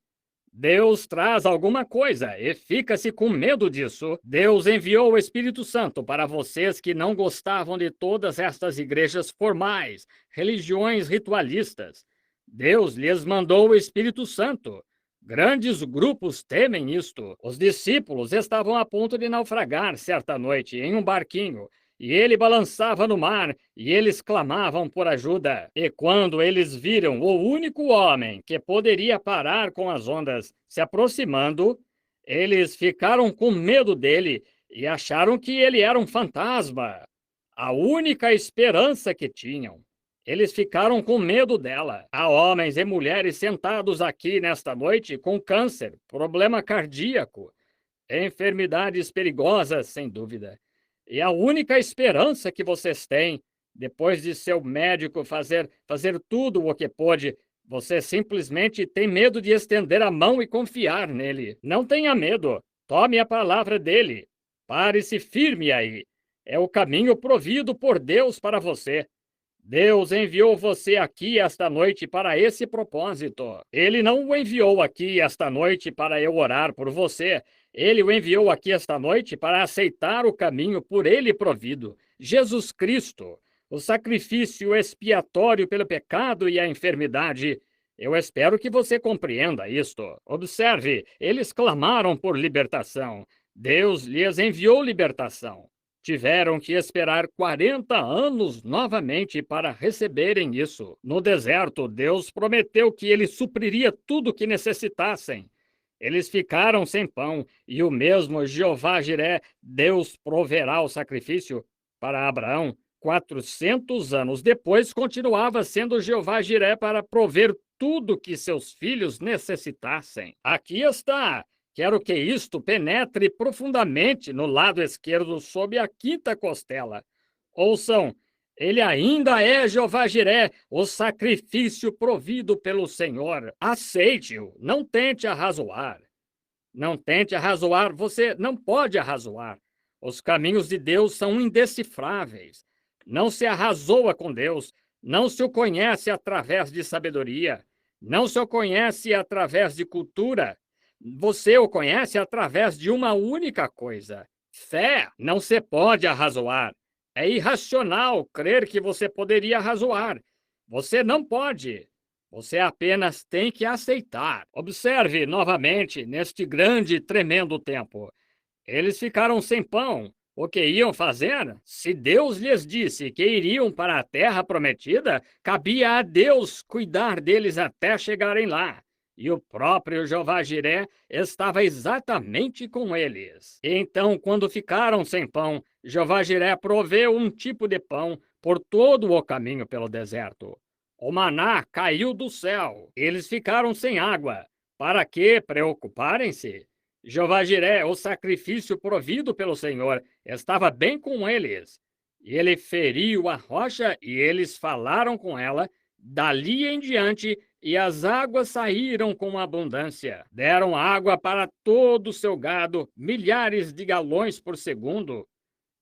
Deus traz alguma coisa e fica-se com medo disso. Deus enviou o Espírito Santo para vocês que não gostavam de todas estas igrejas formais, religiões ritualistas. Deus lhes mandou o Espírito Santo. Grandes grupos temem isto. Os discípulos estavam a ponto de naufragar certa noite em um barquinho. E ele balançava no mar, e eles clamavam por ajuda. E quando eles viram o único homem que poderia parar com as ondas se aproximando, eles ficaram com medo dele e acharam que ele era um fantasma. A única esperança que tinham. Eles ficaram com medo dela. Há homens e mulheres sentados aqui nesta noite com câncer, problema cardíaco, enfermidades perigosas, sem dúvida. E a única esperança que vocês têm, depois de seu médico fazer tudo o que pôde, você simplesmente tem medo de estender a mão e confiar nele. Não tenha medo. Tome a palavra dele. Pare-se firme aí. É o caminho provido por Deus para você. Deus enviou você aqui esta noite para esse propósito. Ele não o enviou aqui esta noite para eu orar por você. Ele o enviou aqui esta noite para aceitar o caminho por ele provido. Jesus Cristo, o sacrifício expiatório pelo pecado e a enfermidade. Eu espero que você compreenda isto. Observe, eles clamaram por libertação. Deus lhes enviou libertação. Tiveram que esperar 40 anos novamente para receberem isso. No deserto, Deus prometeu que ele supriria tudo o que necessitassem. Eles ficaram sem pão, e o mesmo Jeová Jiré, Deus proverá o sacrifício para Abraão. 400 anos depois, continuava sendo Jeová Jiré para prover tudo que seus filhos necessitassem. Aqui está. Quero que isto penetre profundamente no lado esquerdo sob a quinta costela. Ouçam, ele ainda é Jeová Jiré, o sacrifício provido pelo Senhor. Aceite-o, não tente arrazoar. Não tente arrazoar, você não pode arrazoar. Os caminhos de Deus são indecifráveis. Não se arrazoa com Deus, não se o conhece através de sabedoria, não se o conhece através de cultura. Você o conhece através de uma única coisa: fé. Não se pode arrazoar. É irracional crer que você poderia arrazoar. Você não pode. Você apenas tem que aceitar. Observe novamente neste grande e tremendo tempo. Eles ficaram sem pão. O que iam fazer? Se Deus lhes disse que iriam para a terra prometida, cabia a Deus cuidar deles até chegarem lá. E o próprio Jeová Jiré estava exatamente com eles. Então, quando ficaram sem pão, Jeová Jiré proveu um tipo de pão por todo o caminho pelo deserto. O maná caiu do céu. Eles ficaram sem água. Para que preocuparem-se? Jeová Jiré, o sacrifício provido pelo Senhor, estava bem com eles. E ele feriu a rocha e eles falaram com ela. Dali em diante, e as águas saíram com abundância. Deram água para todo o seu gado, milhares de galões por segundo,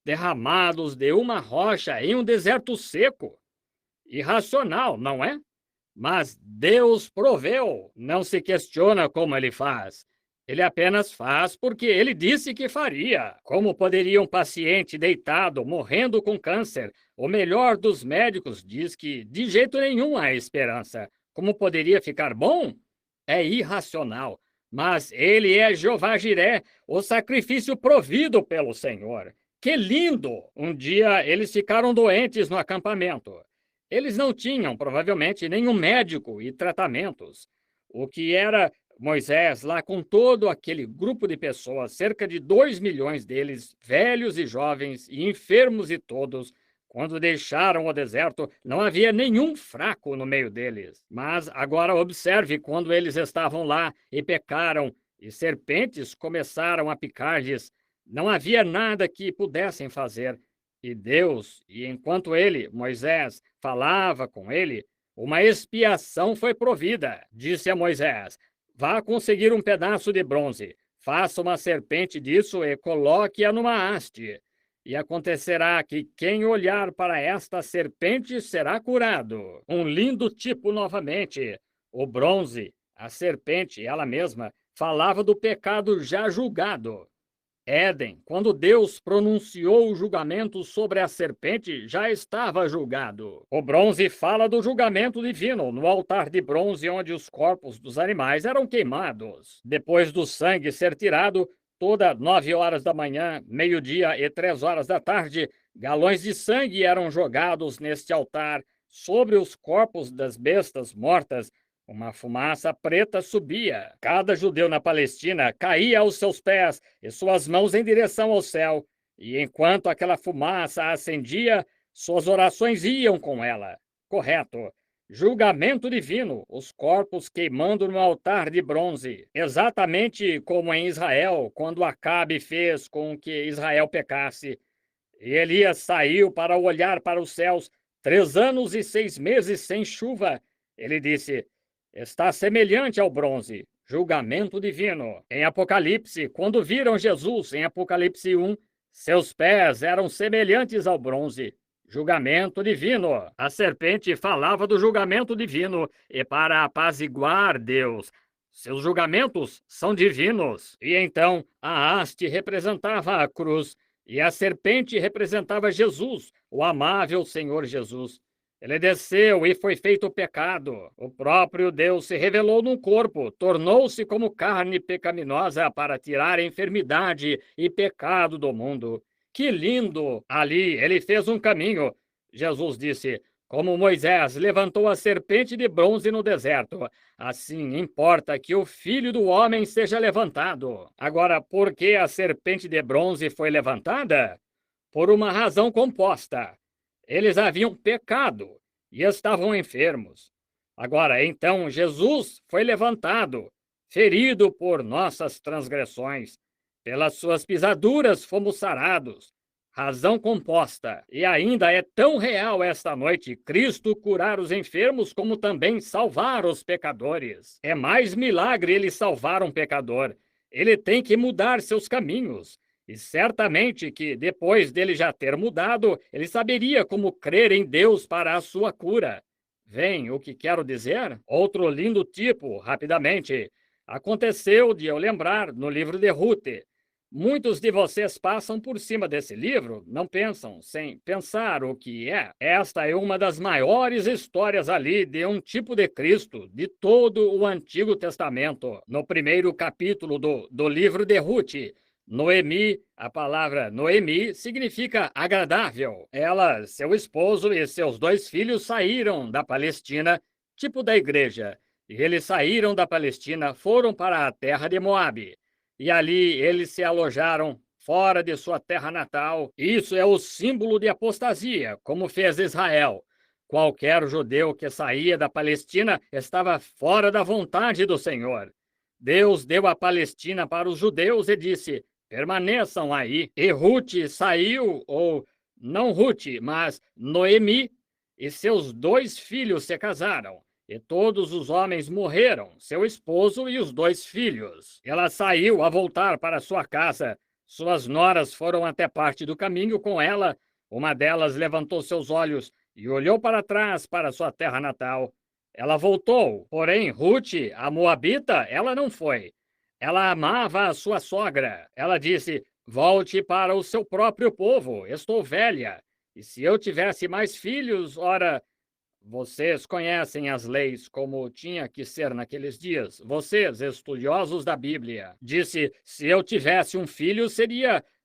derramados de uma rocha em um deserto seco. Irracional, não é? Mas Deus proveu, não se questiona como ele faz. Ele apenas faz porque ele disse que faria. Como poderia um paciente deitado, morrendo com câncer, o melhor dos médicos diz que de jeito nenhum há esperança. Como poderia ficar bom? É irracional. Mas ele é Jeová Jiré, o sacrifício provido pelo Senhor. Que lindo! Um dia eles ficaram doentes no acampamento. Eles não tinham, provavelmente, nenhum médico e tratamentos. O que era Moisés lá com todo aquele grupo de pessoas, cerca de 2 milhões deles, velhos e jovens, e enfermos e todos, quando deixaram o deserto, não havia nenhum fraco no meio deles. Mas agora observe quando eles estavam lá e pecaram, e serpentes começaram a picar-lhes. Não havia nada que pudessem fazer. E Deus, e enquanto ele, Moisés, falava com ele, uma expiação foi provida. Disse a Moisés: vá conseguir um pedaço de bronze, faça uma serpente disso e coloque-a numa haste. E acontecerá que quem olhar para esta serpente será curado. Um lindo tipo novamente. O bronze, a serpente, ela mesma, falava do pecado já julgado. Éden, quando Deus pronunciou o julgamento sobre a serpente, já estava julgado. O bronze fala do julgamento divino no altar de bronze onde os corpos dos animais eram queimados. Depois do sangue ser tirado, toda 9 horas da manhã, meio-dia e 3 horas da tarde, galões de sangue eram jogados neste altar sobre os corpos das bestas mortas. Uma fumaça preta subia. Cada judeu na Palestina caía aos seus pés e suas mãos em direção ao céu. E enquanto aquela fumaça ascendia, suas orações iam com ela. Correto. Julgamento divino, os corpos queimando no altar de bronze. Exatamente como em Israel, quando Acabe fez com que Israel pecasse. E Elias saiu para olhar para os céus, 3 anos e 6 meses sem chuva. Ele disse: está semelhante ao bronze, julgamento divino. Em Apocalipse, quando viram Jesus em Apocalipse 1, seus pés eram semelhantes ao bronze, julgamento divino. A serpente falava do julgamento divino e para apaziguar Deus. Seus julgamentos são divinos. E então a haste representava a cruz e a serpente representava Jesus, o amável Senhor Jesus. Ele desceu e foi feito pecado. O próprio Deus se revelou num corpo, tornou-se como carne pecaminosa para tirar a enfermidade e pecado do mundo. Que lindo! Ali ele fez um caminho. Jesus disse: como Moisés levantou a serpente de bronze no deserto, assim importa que o Filho do Homem seja levantado. Agora, por que a serpente de bronze foi levantada? Por uma razão composta. Eles haviam pecado e estavam enfermos. Agora, então, Jesus foi levantado, ferido por nossas transgressões. Pelas suas pisaduras fomos sarados. Razão composta. E ainda é tão real esta noite Cristo curar os enfermos como também salvar os pecadores. É mais milagre ele salvar um pecador. Ele tem que mudar seus caminhos. E certamente que, depois dele já ter mudado, ele saberia como crer em Deus para a sua cura. Vem o que quero dizer? Outro lindo tipo, rapidamente. Aconteceu de eu lembrar no livro de Ruth. Muitos de vocês passam por cima desse livro, não pensam, sem pensar o que é. Esta é uma das maiores histórias ali de um tipo de Cristo, de todo o Antigo Testamento. No primeiro capítulo do livro de Ruth, Noemi, a palavra Noemi significa agradável. Ela, seu esposo e seus 2 filhos saíram da Palestina, tipo da igreja. E eles saíram da Palestina, foram para a terra de Moabe. E ali eles se alojaram fora de sua terra natal. Isso é o símbolo de apostasia, como fez Israel. Qualquer judeu que saía da Palestina estava fora da vontade do Senhor. Deus deu a Palestina para os judeus e disse: permaneçam aí. E Ruth saiu, ou não Ruth, mas Noemi, e seus 2 filhos se casaram. E todos os homens morreram, seu esposo e os 2 filhos. Ela saiu a voltar para sua casa. Suas noras foram até parte do caminho com ela. Uma delas levantou seus olhos e olhou para trás para sua terra natal. Ela voltou, porém Ruth, a moabita, ela não foi. Ela amava a sua sogra. Ela disse: volte para o seu próprio povo, estou velha. E se eu tivesse mais filhos, ora, vocês conhecem as leis como tinha que ser naqueles dias. Vocês, estudiosos da Bíblia. Disse: se eu tivesse um filho,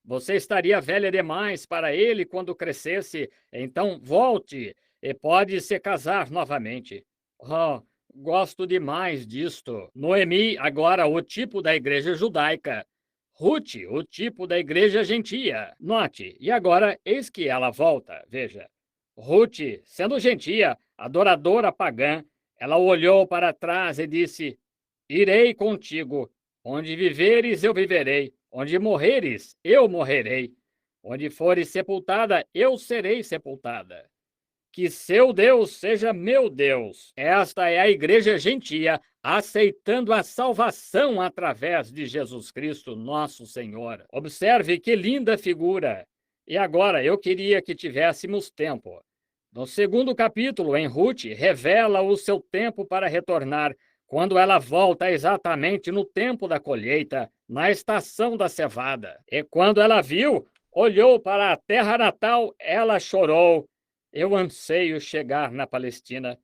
você estaria velha demais para ele quando crescesse. Então volte e pode se casar novamente. Oh, gosto demais disto. Noemi, agora o tipo da igreja judaica. Ruth, o tipo da igreja gentia. Note, e agora eis que ela volta, veja. Ruth, sendo gentia, adoradora pagã, ela olhou para trás e disse: irei contigo. Onde viveres, eu viverei. Onde morreres, eu morrerei. Onde fores sepultada, eu serei sepultada. Que seu Deus seja meu Deus. Esta é a igreja gentia, aceitando a salvação através de Jesus Cristo, nosso Senhor. Observe que linda figura. E agora eu queria que tivéssemos tempo. No segundo capítulo, em Ruth, revela o seu tempo para retornar, quando ela volta exatamente no tempo da colheita, na estação da cevada. E quando ela viu, olhou para a terra natal, ela chorou. Eu anseio chegar na Palestina.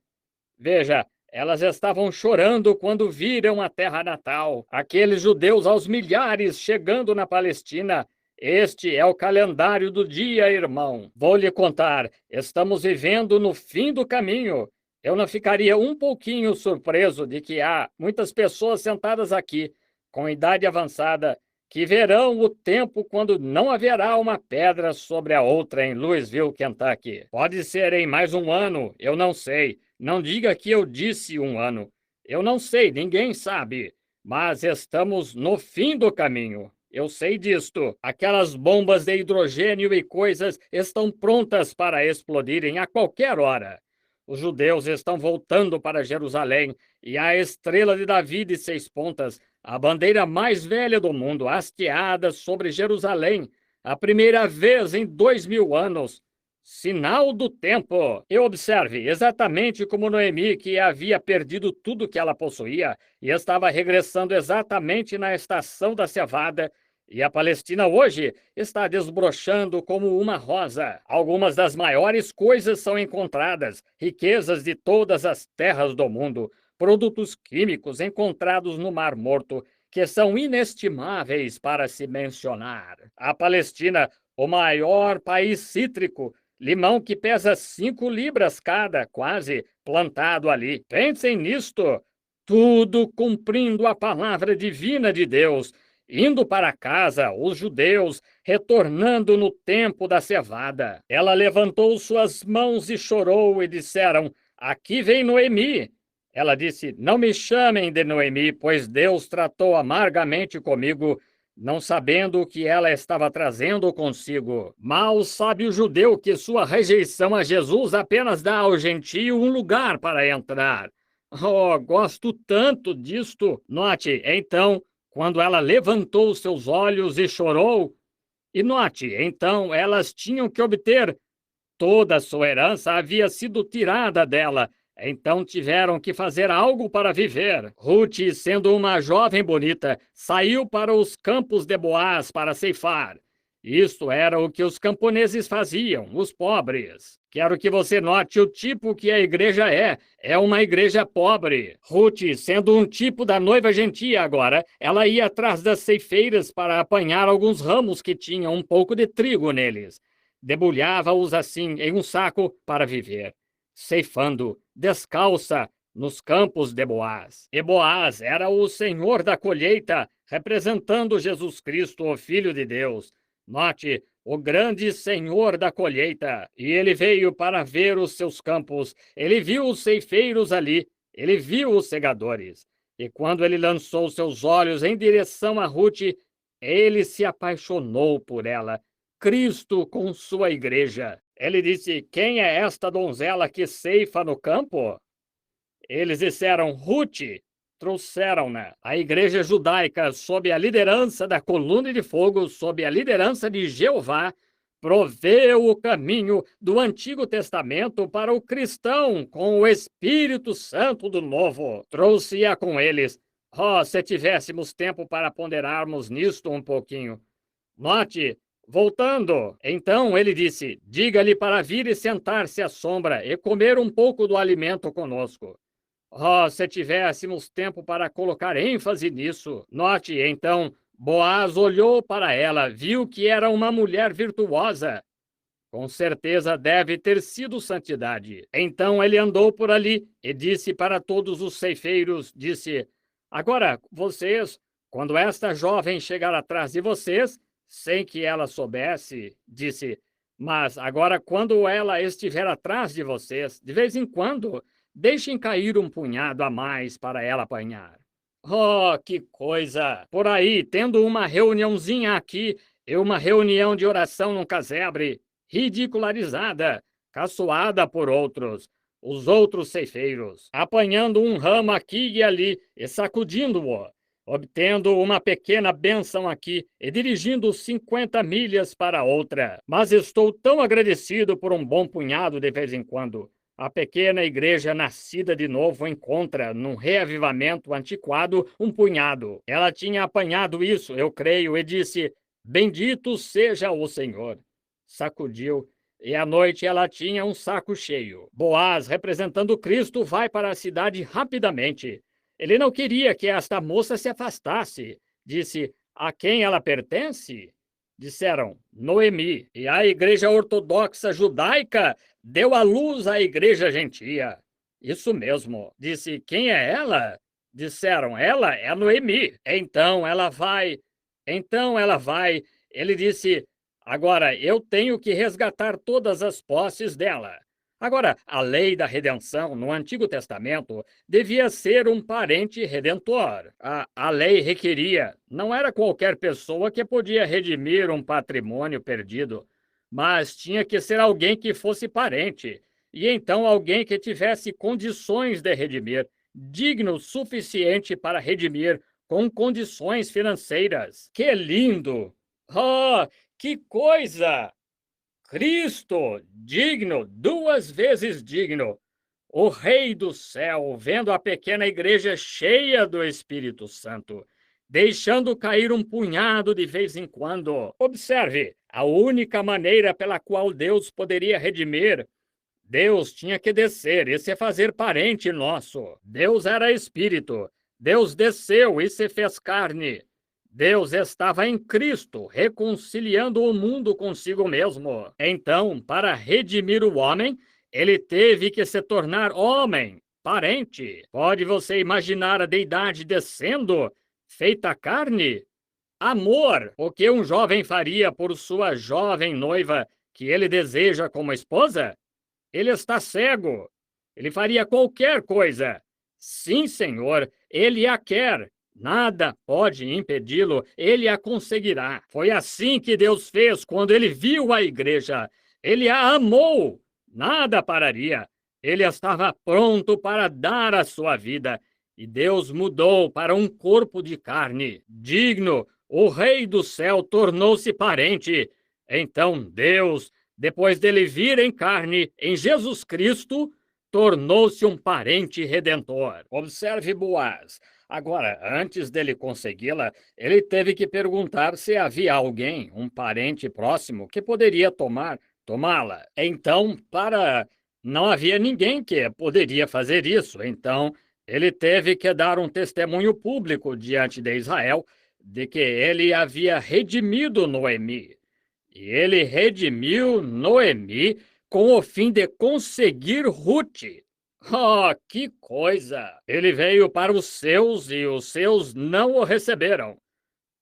Veja, elas estavam chorando quando viram a terra natal. Aqueles judeus aos milhares chegando na Palestina. Este é o calendário do dia, irmão. Vou lhe contar, estamos vivendo no fim do caminho. Eu não ficaria um pouquinho surpreso de que há muitas pessoas sentadas aqui, com idade avançada, que verão o tempo quando não haverá uma pedra sobre a outra em Louisville, Kentucky. Pode ser em mais um ano, eu não sei. Não diga que eu disse um ano. Eu não sei, ninguém sabe. Mas estamos no fim do caminho. Eu sei disto. Aquelas bombas de hidrogênio e coisas estão prontas para explodirem a qualquer hora. Os judeus estão voltando para Jerusalém e a estrela de Davi de 6 pontas, a bandeira mais velha do mundo, hasteada sobre Jerusalém, a primeira vez em 2000 anos. Sinal do tempo. E observe, exatamente como Noemi, que havia perdido tudo que ela possuía e estava regressando exatamente na estação da cevada, e a Palestina hoje está desbrochando como uma rosa. Algumas das maiores coisas são encontradas, riquezas de todas as terras do mundo, produtos químicos encontrados no Mar Morto, que são inestimáveis para se mencionar. A Palestina, o maior país cítrico, limão que pesa 5 libras cada, quase, plantado ali. Pensem nisto. Tudo cumprindo a palavra divina de Deus, indo para casa, os judeus, retornando no tempo da cevada. Ela levantou suas mãos e chorou, e disseram: aqui vem Noemi. Ela disse: não me chamem de Noemi, pois Deus tratou amargamente comigo, não sabendo o que ela estava trazendo consigo. Mal sabe o judeu que sua rejeição a Jesus apenas dá ao gentio um lugar para entrar. Oh, gosto tanto disto. Note, então, quando ela levantou seus olhos e chorou, e note, então, elas tinham que obter toda a sua herança havia sido tirada dela. Então tiveram que fazer algo para viver. Ruth, sendo uma jovem bonita, saiu para os campos de Boaz para ceifar. Isto era o que os camponeses faziam, os pobres. Quero que você note o tipo que a igreja é. É uma igreja pobre. Ruth, sendo um tipo da noiva gentia agora, ela ia atrás das ceifeiras para apanhar alguns ramos que tinham um pouco de trigo neles. Debulhava-os assim em um saco para viver, ceifando, descalça, nos campos de Boaz. E Boaz era o senhor da colheita, representando Jesus Cristo, o Filho de Deus. Note, o grande senhor da colheita. E ele veio para ver os seus campos. Ele viu os ceifeiros ali. Ele viu os segadores. E quando ele lançou seus olhos em direção a Ruth, ele se apaixonou por ela. Cristo com sua igreja. Ele disse: Quem é esta donzela que ceifa no campo? Eles disseram: Ruth. Trouxeram-na. A igreja judaica, sob a liderança da coluna de fogo, sob a liderança de Jeová, proveu o caminho do Antigo Testamento para o cristão com o Espírito Santo do Novo. Trouxe-a com eles. Oh, se tivéssemos tempo para ponderarmos nisto um pouquinho. Note, voltando. Então ele disse: Diga-lhe para vir e sentar-se à sombra e comer um pouco do alimento conosco. Oh, se tivéssemos tempo para colocar ênfase nisso. Note, então, Boaz olhou para ela, viu que era uma mulher virtuosa. Com certeza deve ter sido santidade. Então ele andou por ali e disse para todos os ceifeiros, disse: Agora, vocês, quando esta jovem chegar atrás de vocês, sem que ela soubesse, disse: Mas agora, quando ela estiver atrás de vocês, de vez em quando, deixem cair um punhado a mais para ela apanhar. Oh, que coisa! Por aí, tendo uma reuniãozinha aqui e uma reunião de oração num casebre, ridicularizada, caçoada por outros, os outros ceifeiros, apanhando um ramo aqui e ali e sacudindo-o, obtendo uma pequena bênção aqui e dirigindo 50 milhas para outra. Mas estou tão agradecido por um bom punhado de vez em quando. A pequena igreja nascida de novo encontra, num reavivamento antiquado, um punhado. Ela tinha apanhado isso, eu creio, e disse: Bendito seja o Senhor. Sacudiu, e à noite ela tinha um saco cheio. Boaz, representando Cristo, vai para a cidade rapidamente. Ele não queria que esta moça se afastasse. Disse: A quem ela pertence? Disseram: Noemi. E a igreja ortodoxa judaica deu à luz à igreja gentia. Isso mesmo. Disse: Quem é ela? Disseram: Ela é Noemi. Então ela vai. Ele disse: Agora eu tenho que resgatar todas as posses dela. Agora, a lei da redenção no Antigo Testamento devia ser um parente redentor. A lei requeria, não era qualquer pessoa que podia redimir um patrimônio perdido, mas tinha que ser alguém que fosse parente, e então alguém que tivesse condições de redimir, digno o suficiente para redimir, com condições financeiras. Que lindo! Oh, que coisa! Cristo, digno, 2 vezes digno, o Rei do céu, vendo a pequena igreja cheia do Espírito Santo, deixando cair um punhado de vez em quando. Observe, a única maneira pela qual Deus poderia redimir, Deus tinha que descer e se fazer parente nosso. Deus era Espírito, Deus desceu e se fez carne. Deus estava em Cristo, reconciliando o mundo consigo mesmo. Então, para redimir o homem, ele teve que se tornar homem, parente. Pode você imaginar a deidade descendo, feita carne? Amor, o que um jovem faria por sua jovem noiva, que ele deseja como esposa? Ele está cego. Ele faria qualquer coisa. Sim, Senhor, ele a quer. Nada pode impedi-lo, ele a conseguirá. Foi assim que Deus fez quando ele viu a igreja. Ele a amou. Nada pararia. Ele estava pronto para dar a sua vida. E Deus mudou para um corpo de carne. Digno, o Rei do céu tornou-se parente. Então Deus, depois dele vir em carne, em Jesus Cristo, tornou-se um parente redentor. Observe Boaz. Agora, antes dele consegui-la, ele teve que perguntar se havia alguém, um parente próximo, que poderia tomá-la. Então, não havia ninguém que poderia fazer isso. Então, ele teve que dar um testemunho público diante de Israel de que ele havia redimido Noemi. E ele redimiu Noemi com o fim de conseguir Ruth. Oh, que coisa! Ele veio para os seus e os seus não o receberam.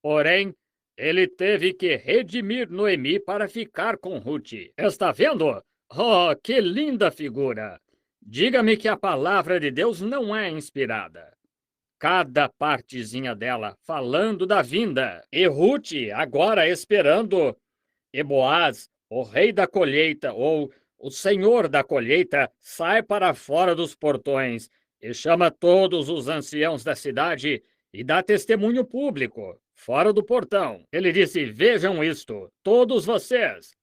Porém, ele teve que redimir Noemi para ficar com Ruth. Está vendo? Oh, que linda figura! Diga-me que a palavra de Deus não é inspirada. cada partezinha dela, falando da vinda. E Ruth, agora esperando. E Boaz, o rei da colheita, ou o senhor da colheita, sai para fora dos portões e chama todos os anciãos da cidade e dá testemunho público, fora do portão. Ele disse: Vejam isto, todos vocês.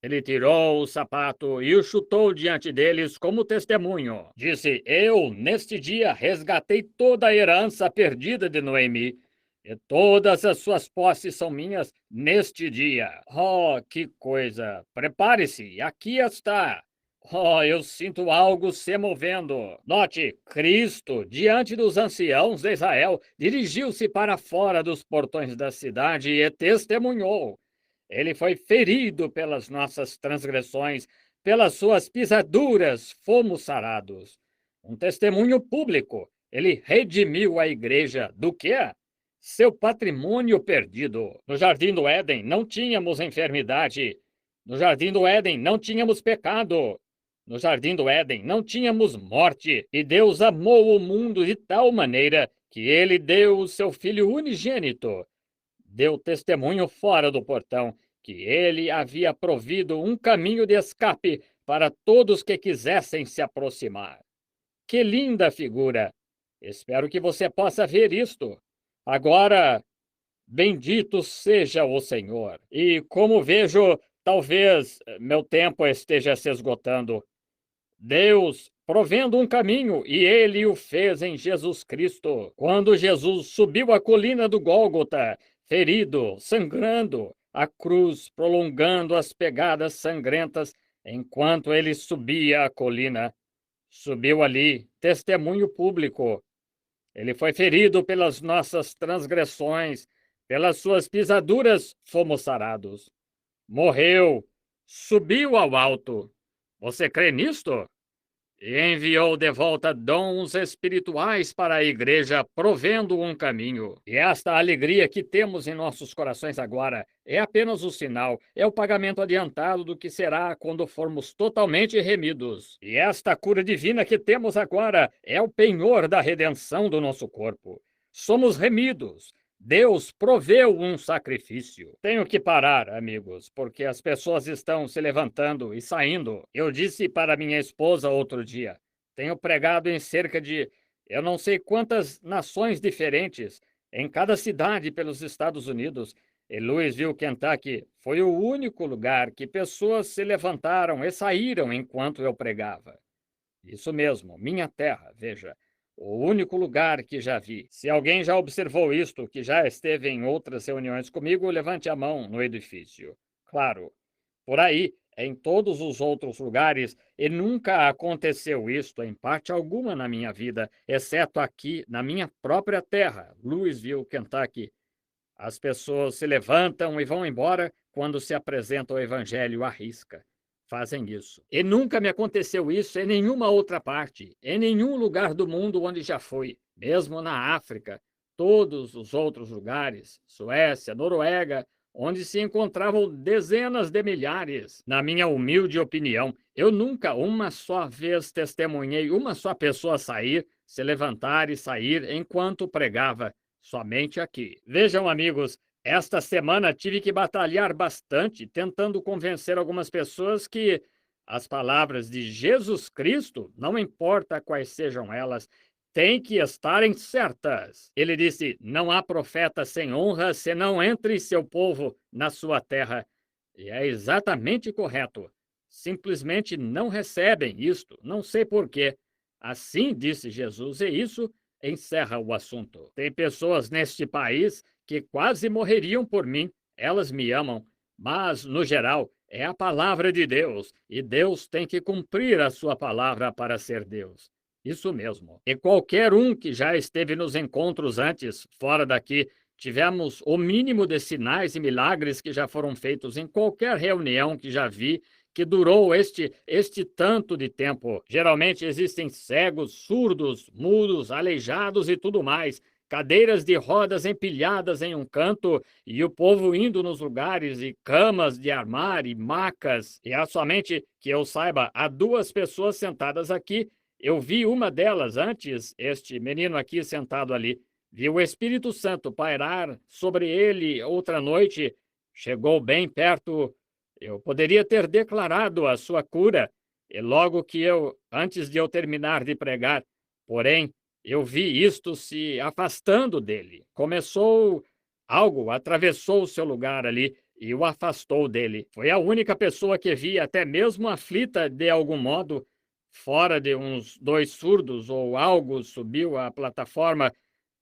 Ele tirou o sapato e o chutou diante deles como testemunho. Disse: Eu, neste dia, resgatei toda a herança perdida de Noemi, e todas as suas posses são minhas neste dia. Oh, que coisa! Prepare-se, aqui está. Oh, eu sinto algo se movendo. Note, Cristo, diante dos anciãos de Israel, dirigiu-se para fora dos portões da cidade e testemunhou. Ele foi ferido pelas nossas transgressões, pelas suas pisaduras fomos sarados. Um testemunho público. Ele redimiu a igreja do quê? Seu patrimônio perdido. No jardim do Éden não tínhamos enfermidade. No jardim do Éden não tínhamos pecado. No jardim do Éden não tínhamos morte. E Deus amou o mundo de tal maneira que ele deu o seu Filho unigênito. Deu testemunho fora do portão que ele havia provido um caminho de escape para todos que quisessem se aproximar. Que linda figura! Espero que você possa ver isto. Agora, bendito seja o Senhor. E como vejo, talvez meu tempo esteja se esgotando. Deus provendo um caminho, e ele o fez em Jesus Cristo. Quando Jesus subiu a colina do Gólgota, ferido, sangrando, a cruz prolongando as pegadas sangrentas enquanto ele subia a colina. Subiu ali, testemunho público. Ele foi ferido pelas nossas transgressões, pelas suas pisaduras fomos sarados. Morreu, subiu ao alto. Você crê nisto? E enviou de volta dons espirituais para a igreja, provendo um caminho. E esta alegria que temos em nossos corações agora é apenas o sinal, é o pagamento adiantado do que será quando formos totalmente remidos. E esta cura divina que temos agora é o penhor da redenção do nosso corpo. Somos remidos. Deus proveu um sacrifício. Tenho que parar, amigos, porque as pessoas estão se levantando e saindo. Eu disse para minha esposa outro dia, tenho pregado em cerca de, eu não sei quantas nações diferentes, em cada cidade pelos Estados Unidos, e Louisville, Kentucky, foi o único lugar que pessoas se levantaram e saíram enquanto eu pregava. Isso mesmo, minha terra, veja. O único lugar que já vi. Se alguém já observou isto, que já esteve em outras reuniões comigo, levante a mão no edifício. Claro, por aí, em todos os outros lugares, e nunca aconteceu isto em parte alguma na minha vida, exceto aqui na minha própria terra, Louisville, Kentucky. As pessoas se levantam e vão embora quando se apresenta o evangelho à risca. Fazem isso. E nunca me aconteceu isso em nenhuma outra parte, em nenhum lugar do mundo onde já fui, mesmo na África, todos os outros lugares, Suécia, Noruega, onde se encontravam dezenas de milhares. Na minha humilde opinião, eu nunca uma só vez testemunhei uma só pessoa sair, se levantar e sair enquanto pregava, somente aqui. Vejam, amigos, esta semana tive que batalhar bastante tentando convencer algumas pessoas que as palavras de Jesus Cristo, não importa quais sejam elas, têm que estarem certas. Ele disse: não há profeta sem honra senão entre seu povo na sua terra. E é exatamente correto. Simplesmente não recebem isto, não sei por quê. Assim disse Jesus, e isso encerra o assunto. Tem pessoas neste país que quase morreriam por mim. Elas me amam, mas, no geral, é a palavra de Deus, e Deus tem que cumprir a sua palavra para ser Deus. Isso mesmo. E qualquer um que já esteve nos encontros antes, fora daqui, tivemos o mínimo de sinais e milagres que já foram feitos em qualquer reunião que já vi, que durou este tanto de tempo. Geralmente existem cegos, surdos, mudos, aleijados e tudo mais, cadeiras de rodas empilhadas em um canto e o povo indo nos lugares e camas de armar e macas. E há somente, que eu saiba, há duas pessoas sentadas aqui eu vi uma delas antes, este menino aqui sentado ali. Vi o Espírito Santo pairar sobre ele outra noite. Chegou bem perto. Eu poderia ter declarado a sua cura, e logo que antes de eu terminar de pregar, porém, eu vi isto se afastando dele. Algo atravessou o seu lugar ali e o afastou dele. Foi a única pessoa que vi, até mesmo aflita de algum modo, fora de uns dois surdos ou algo subiu à plataforma.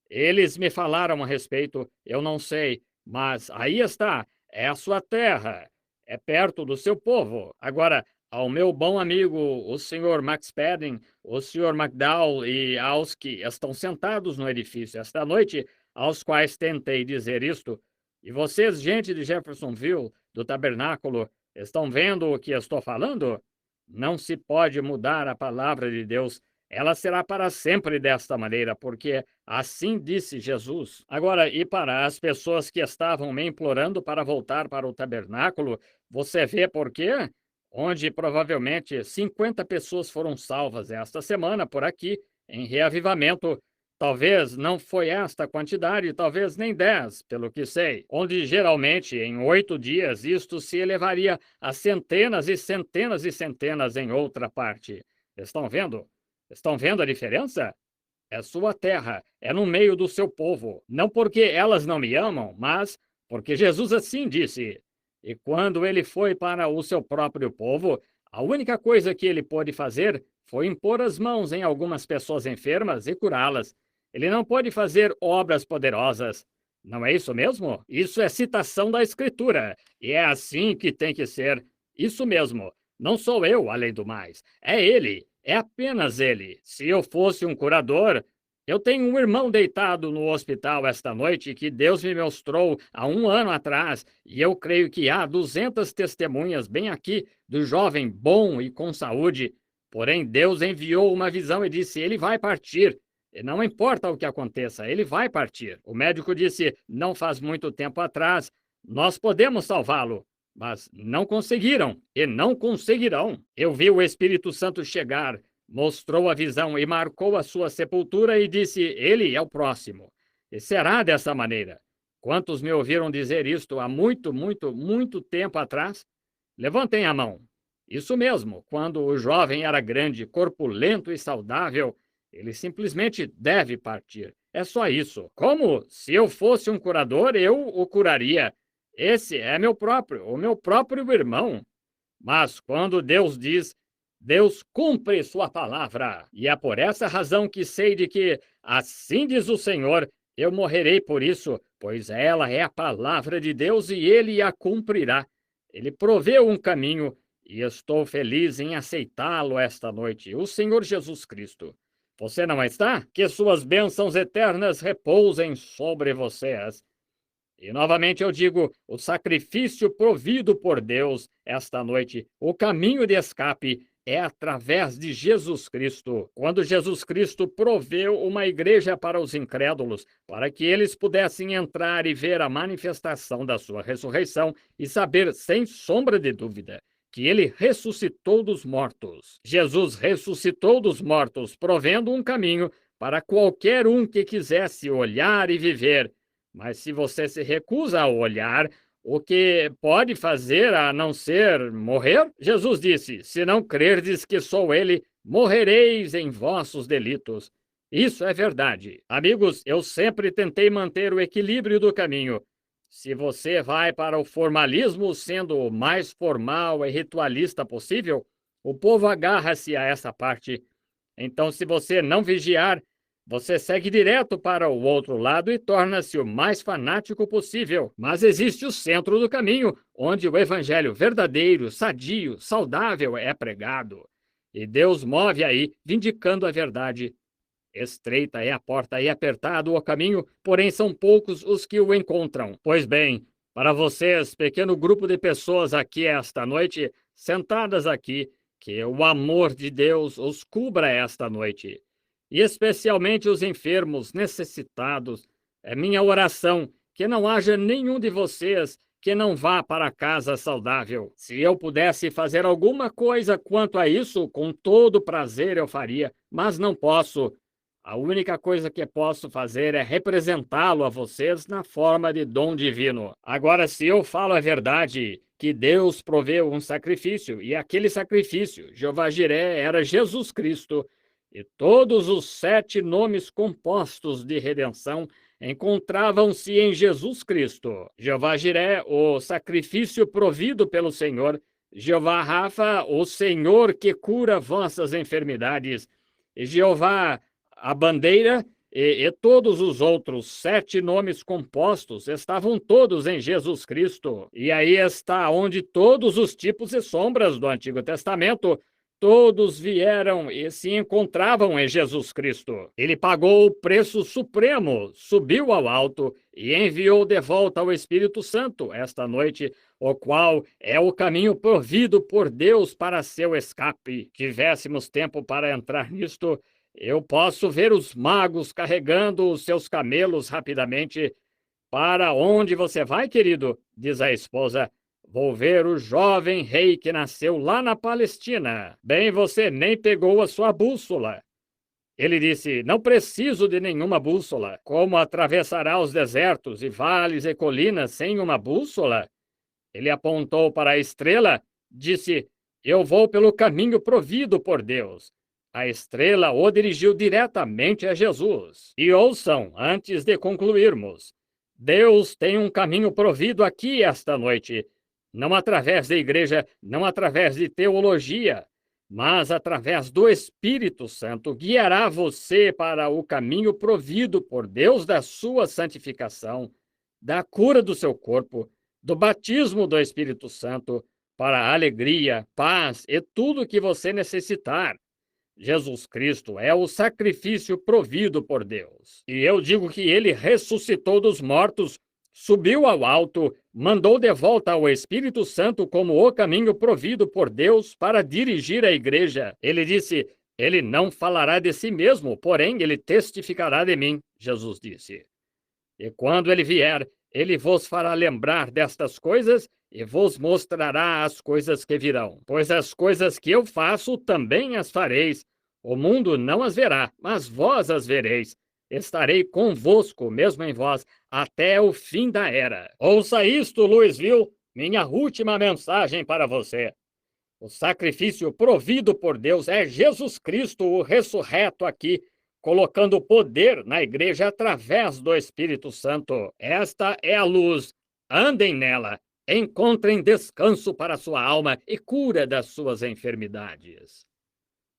Eles me falaram a respeito, eu não sei, mas aí está, é a sua terra, é perto do seu povo. Agora, ao meu bom amigo, o senhor Max Padding, o senhor McDowell e aos que estão sentados no edifício esta noite, aos quais tentei dizer isto, e vocês, gente de Jeffersonville, do tabernáculo, estão vendo o que estou falando? Não se pode mudar a palavra de Deus. Ela será para sempre desta maneira, porque assim disse Jesus. Agora, e para as pessoas que estavam me implorando para voltar para o tabernáculo, você vê por quê? Onde provavelmente 50 pessoas foram salvas esta semana por aqui, em reavivamento. Talvez não foi esta quantidade, talvez nem 10, pelo que sei. Onde geralmente, em 8 dias, isto se elevaria a centenas e centenas e centenas em outra parte. Estão vendo? Estão vendo a diferença? É sua terra, é no meio do seu povo. Não porque elas não me amam, mas porque Jesus assim disse. E quando ele foi para o seu próprio povo, a única coisa que ele pôde fazer foi impor as mãos em algumas pessoas enfermas e curá-las. Ele não pôde fazer obras poderosas. Não é isso mesmo? Isso é citação da Escritura. E é assim que tem que ser. Isso mesmo. Não sou eu, além do mais. É ele. É apenas ele. Se eu fosse um curador, eu tenho um irmão deitado no hospital esta noite que Deus me mostrou há um ano atrás, e eu creio que há 200 testemunhas bem aqui do jovem bom e com saúde. Porém, Deus enviou uma visão e disse: ele vai partir. E não importa o que aconteça, ele vai partir. O médico disse: não faz muito tempo atrás, nós podemos salvá-lo. Mas não conseguiram e não conseguirão. Eu vi o Espírito Santo chegar, mostrou a visão e marcou a sua sepultura e disse: ele é o próximo. E será dessa maneira. Quantos me ouviram dizer isto há muito, muito, muito tempo atrás? Levantem a mão. Isso mesmo, quando o jovem era grande, corpulento e saudável, ele simplesmente deve partir. É só isso. Como se eu fosse um curador, eu o curaria. Esse é o meu próprio irmão. Mas quando Deus diz, Deus cumpre sua palavra. E é por essa razão que sei de que, assim diz o Senhor, eu morrerei por isso, pois ela é a palavra de Deus e ele a cumprirá. Ele proveu um caminho e estou feliz em aceitá-lo esta noite, o Senhor Jesus Cristo. Você não está? Que suas bênçãos eternas repousem sobre vocês. E novamente eu digo, o sacrifício provido por Deus esta noite, o caminho de escape é através de Jesus Cristo. Quando Jesus Cristo proveu uma igreja para os incrédulos, para que eles pudessem entrar e ver a manifestação da sua ressurreição e saber sem sombra de dúvida que ele ressuscitou dos mortos. Jesus ressuscitou dos mortos, provendo um caminho para qualquer um que quisesse olhar e viver. Mas se você se recusa a olhar, o que pode fazer a não ser morrer? Jesus disse: se não crerdes que sou ele, morrereis em vossos delitos. Isso é verdade. Amigos, eu sempre tentei manter o equilíbrio do caminho. Se você vai para o formalismo sendo o mais formal e ritualista possível, o povo agarra-se a essa parte. Então, se você não vigiar, você segue direto para o outro lado e torna-se o mais fanático possível. Mas existe o centro do caminho, onde o evangelho verdadeiro, sadio, saudável é pregado. E Deus move aí, vindicando a verdade. Estreita é a porta e apertado o caminho, porém são poucos os que o encontram. Pois bem, para vocês, pequeno grupo de pessoas aqui esta noite, sentadas aqui, que o amor de Deus os cubra esta noite. E especialmente os enfermos, necessitados. É minha oração que não haja nenhum de vocês que não vá para casa saudável. Se eu pudesse fazer alguma coisa quanto a isso, com todo prazer eu faria, mas não posso. A única coisa que posso fazer é representá-lo a vocês na forma de dom divino. Agora, se eu falo a verdade, que Deus proveu um sacrifício, e aquele sacrifício, Jeová Jiré, era Jesus Cristo, e todos os 7 nomes compostos de redenção encontravam-se em Jesus Cristo. Jeová Jiré, o sacrifício provido pelo Senhor. Jeová Rafa, o Senhor que cura vossas enfermidades. E Jeová, a bandeira, e todos os outros 7 nomes compostos estavam todos em Jesus Cristo. E aí está onde todos os tipos e sombras do Antigo Testamento todos vieram e se encontravam em Jesus Cristo. Ele pagou o preço supremo, subiu ao alto e enviou de volta o Espírito Santo esta noite, o qual é o caminho provido por Deus para seu escape. Tivéssemos tempo para entrar nisto, eu posso ver os magos carregando os seus camelos rapidamente. Para onde você vai, querido? Diz a esposa. Vou ver o jovem rei que nasceu lá na Palestina. Bem, você nem pegou a sua bússola. Ele disse, não preciso de nenhuma bússola. Como atravessará os desertos e vales e colinas sem uma bússola? Ele apontou para a estrela, disse, eu vou pelo caminho provido por Deus. A estrela o dirigiu diretamente a Jesus. E ouçam, antes de concluirmos, Deus tem um caminho provido aqui esta noite, não através da igreja, não através de teologia, mas através do Espírito Santo, guiará você para o caminho provido por Deus da sua santificação, da cura do seu corpo, do batismo do Espírito Santo, para a alegria, paz e tudo o que você necessitar. Jesus Cristo é o sacrifício provido por Deus. E eu digo que ele ressuscitou dos mortos, subiu ao alto, mandou de volta ao Espírito Santo como o caminho provido por Deus para dirigir a igreja. Ele disse, ele não falará de si mesmo, porém ele testificará de mim, Jesus disse. E quando ele vier, ele vos fará lembrar destas coisas e vos mostrará as coisas que virão. Pois as coisas que eu faço também as fareis. O mundo não as verá, mas vós as vereis. Estarei convosco, mesmo em vós, até o fim da era. Ouça isto, Louisville, minha última mensagem para você. O sacrifício provido por Deus é Jesus Cristo, o ressurreto aqui, colocando poder na igreja através do Espírito Santo. Esta é a luz. Andem nela. Encontrem descanso para sua alma e cura das suas enfermidades.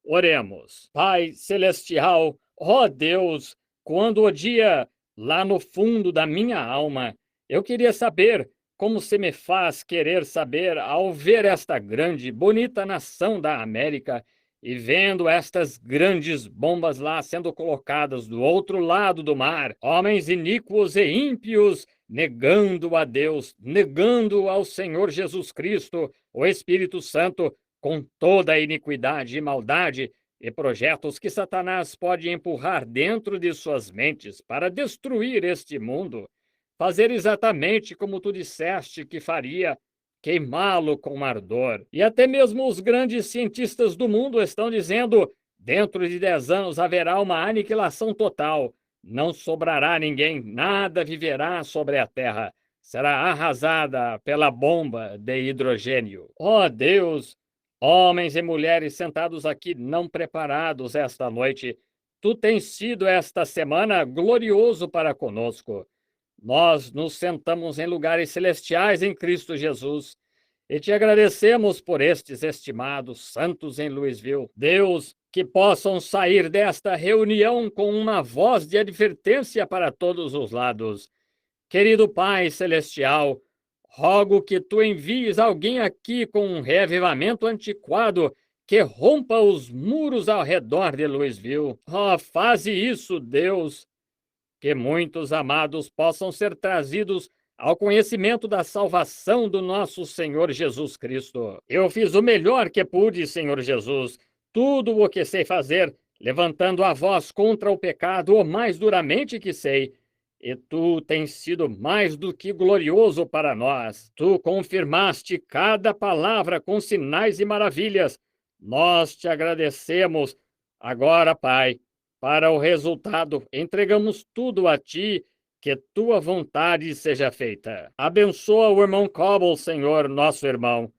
Oremos. Pai Celestial, ó Deus, quando o dia lá no fundo da minha alma, eu queria saber como você me faz querer saber ao ver esta grande, bonita nação da América e vendo estas grandes bombas lá sendo colocadas do outro lado do mar, homens iníquos e ímpios negando a Deus, negando ao Senhor Jesus Cristo, o Espírito Santo, com toda a iniquidade e maldade e projetos que Satanás pode empurrar dentro de suas mentes para destruir este mundo, fazer exatamente como tu disseste que faria, queimá-lo com ardor. E até mesmo os grandes cientistas do mundo estão dizendo, dentro de 10 anos haverá uma aniquilação total. Não sobrará ninguém, nada viverá sobre a terra. Será arrasada pela bomba de hidrogênio. Ó Deus, homens e mulheres sentados aqui não preparados esta noite, tu tens sido esta semana glorioso para conosco. Nós nos sentamos em lugares celestiais em Cristo Jesus e te agradecemos por estes estimados santos em Louisville. Deus, que possam sair desta reunião com uma voz de advertência para todos os lados. Querido Pai Celestial, rogo que tu envies alguém aqui com um reavivamento antiquado que rompa os muros ao redor de Louisville. Oh, faze isso, Deus, que muitos amados possam ser trazidos ao conhecimento da salvação do nosso Senhor Jesus Cristo. Eu fiz o melhor que pude, Senhor Jesus, tudo o que sei fazer, levantando a voz contra o pecado o mais duramente que sei, E tu tens sido mais do que glorioso para nós. Tu confirmaste cada palavra com sinais e maravilhas. Nós te agradecemos. Agora, Pai, para o resultado, entregamos tudo a ti, que tua vontade seja feita. Abençoa o irmão Cobble, Senhor, nosso irmão.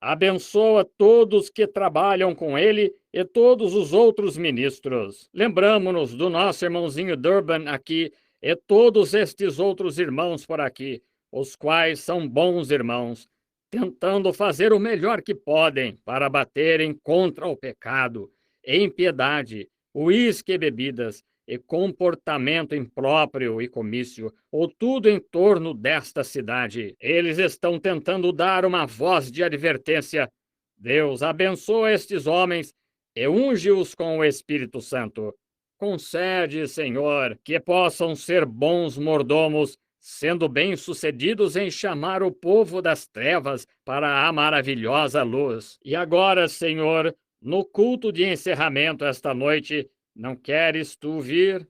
Abençoa todos que trabalham com ele e todos os outros ministros. Lembramos-nos do nosso irmãozinho Durban aqui e todos estes outros irmãos por aqui, os quais são bons irmãos, tentando fazer o melhor que podem para baterem contra o pecado, impiedade, uísque e bebidas, e comportamento impróprio e comício, ou tudo em torno desta cidade. Eles estão tentando dar uma voz de advertência. Deus abençoa estes homens e unge-os com o Espírito Santo. Concede, Senhor, que possam ser bons mordomos, sendo bem-sucedidos em chamar o povo das trevas para a maravilhosa luz. E agora, Senhor, no culto de encerramento esta noite, não queres tu vir?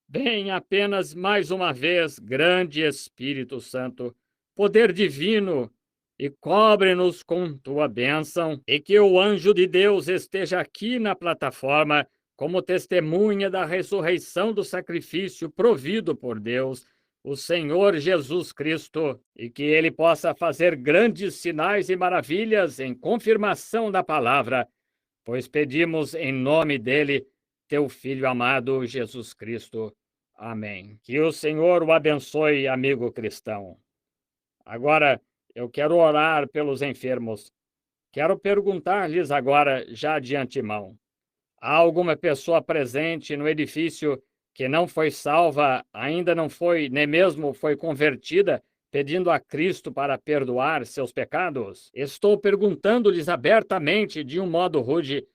Vem apenas mais uma vez, grande Espírito Santo, poder divino, e cobre-nos com tua bênção, e que o anjo de Deus esteja aqui na plataforma como testemunha da ressurreição do sacrifício provido por Deus, o Senhor Jesus Cristo, e que ele possa fazer grandes sinais e maravilhas em confirmação da palavra, pois pedimos em nome dele, teu Filho amado Jesus Cristo. Amém. Que o Senhor o abençoe, amigo cristão. Agora, eu quero orar pelos enfermos. Quero perguntar-lhes agora, já de antemão: há alguma pessoa presente no edifício que não foi salva, ainda não foi, nem mesmo foi convertida, pedindo a Cristo para perdoar seus pecados? Estou perguntando-lhes abertamente, de um modo rude,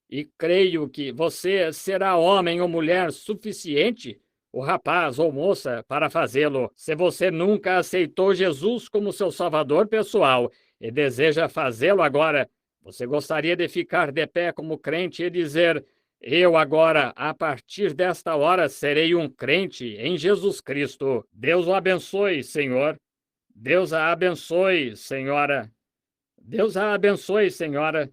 e creio que você será homem ou mulher suficiente, o rapaz ou moça, para fazê-lo. Se você nunca aceitou Jesus como seu salvador pessoal e deseja fazê-lo agora, você gostaria de ficar de pé como crente e dizer: eu agora, a partir desta hora, serei um crente em Jesus Cristo. Deus o abençoe, Senhor. Deus a abençoe, Senhora. Deus a abençoe, Senhora.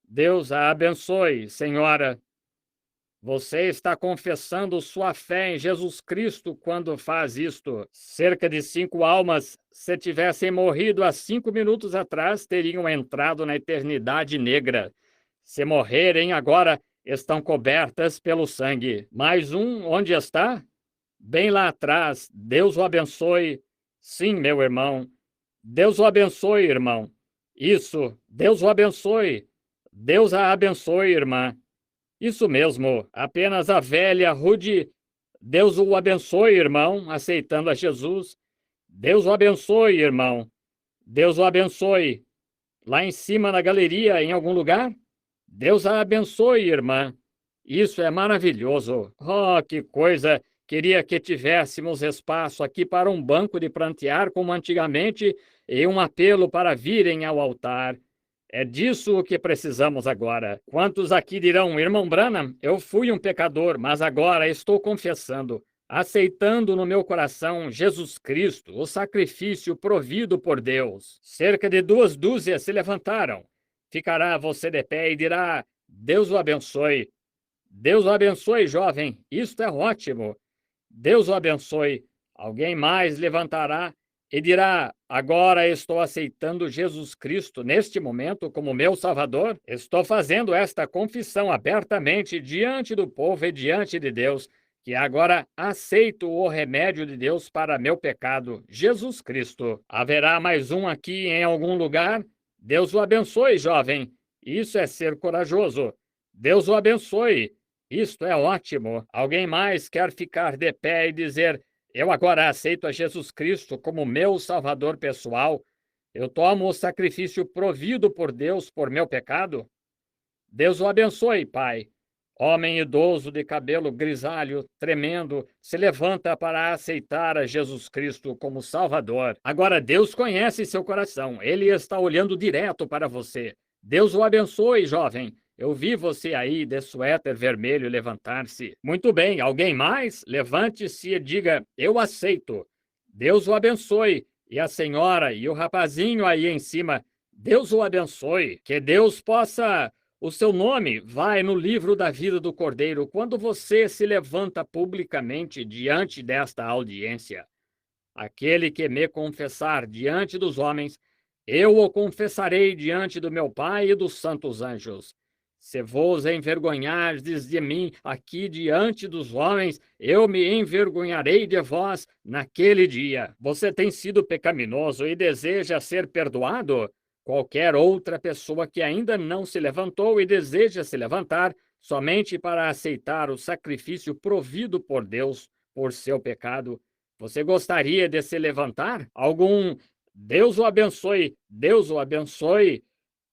Deus a abençoe, Senhora. Você está confessando sua fé em Jesus Cristo quando faz isto. Cerca de 5 almas, se tivessem morrido há 5 minutos atrás, teriam entrado na eternidade negra. Se morrerem agora, estão cobertas pelo sangue. Mais um, onde está? Bem lá atrás. Deus o abençoe. Sim, meu irmão. Deus o abençoe, irmão. Isso, Deus o abençoe. Deus a abençoe, irmã. Isso mesmo, apenas a velha Rude. Deus o abençoe, irmão, aceitando a Jesus. Deus o abençoe, irmão. Deus o abençoe. Lá em cima na galeria, em algum lugar? Deus a abençoe, irmã. Isso é maravilhoso. Oh, que coisa! Queria que tivéssemos espaço aqui para um banco de prantear como antigamente e um apelo para virem ao altar. É disso que precisamos agora. Quantos aqui dirão: irmão Branham, eu fui um pecador, mas agora estou confessando, aceitando no meu coração Jesus Cristo, o sacrifício provido por Deus. Cerca de 2 dúzias se levantaram. Ficará você de pé e dirá: Deus o abençoe. Deus o abençoe, jovem. Isto é ótimo. Deus o abençoe. Alguém mais levantará e dirá: agora estou aceitando Jesus Cristo neste momento como meu Salvador. Estou fazendo esta confissão abertamente diante do povo e diante de Deus, que agora aceito o remédio de Deus para meu pecado, Jesus Cristo. Haverá mais um aqui em algum lugar? Deus o abençoe, jovem. Isso é ser corajoso. Deus o abençoe. Isto é ótimo. Alguém mais quer ficar de pé e dizer: eu agora aceito a Jesus Cristo como meu Salvador pessoal? Eu tomo o sacrifício provido por Deus por meu pecado? Deus o abençoe, Pai. Homem idoso de cabelo grisalho, tremendo, se levanta para aceitar a Jesus Cristo como Salvador. Agora, Deus conhece seu coração. Ele está olhando direto para você. Deus o abençoe, jovem. Eu vi você aí de suéter vermelho levantar-se. Muito bem, alguém mais? Levante-se e diga: eu aceito. Deus o abençoe. E a senhora e o rapazinho aí em cima, Deus o abençoe. Que Deus possa. O seu nome vai no livro da vida do Cordeiro quando você se levanta publicamente diante desta audiência. Aquele que me confessar diante dos homens, eu o confessarei diante do meu Pai e dos santos anjos. Se vos envergonhardes de mim aqui diante dos homens, eu me envergonharei de vós naquele dia. Você tem sido pecaminoso e deseja ser perdoado? Qualquer outra pessoa que ainda não se levantou e deseja se levantar somente para aceitar o sacrifício provido por Deus por seu pecado, você gostaria de se levantar? Algum Deus o abençoe, Deus o abençoe.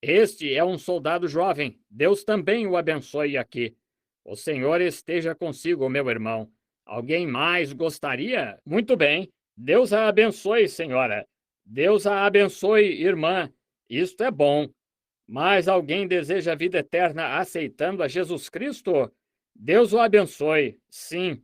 Este é um soldado jovem. Deus também o abençoe aqui. O Senhor esteja consigo, meu irmão. Alguém mais gostaria? Muito bem. Deus a abençoe, senhora. Deus a abençoe, irmã. Isto é bom. Mas alguém deseja a vida eterna aceitando a Jesus Cristo? Deus o abençoe. Sim.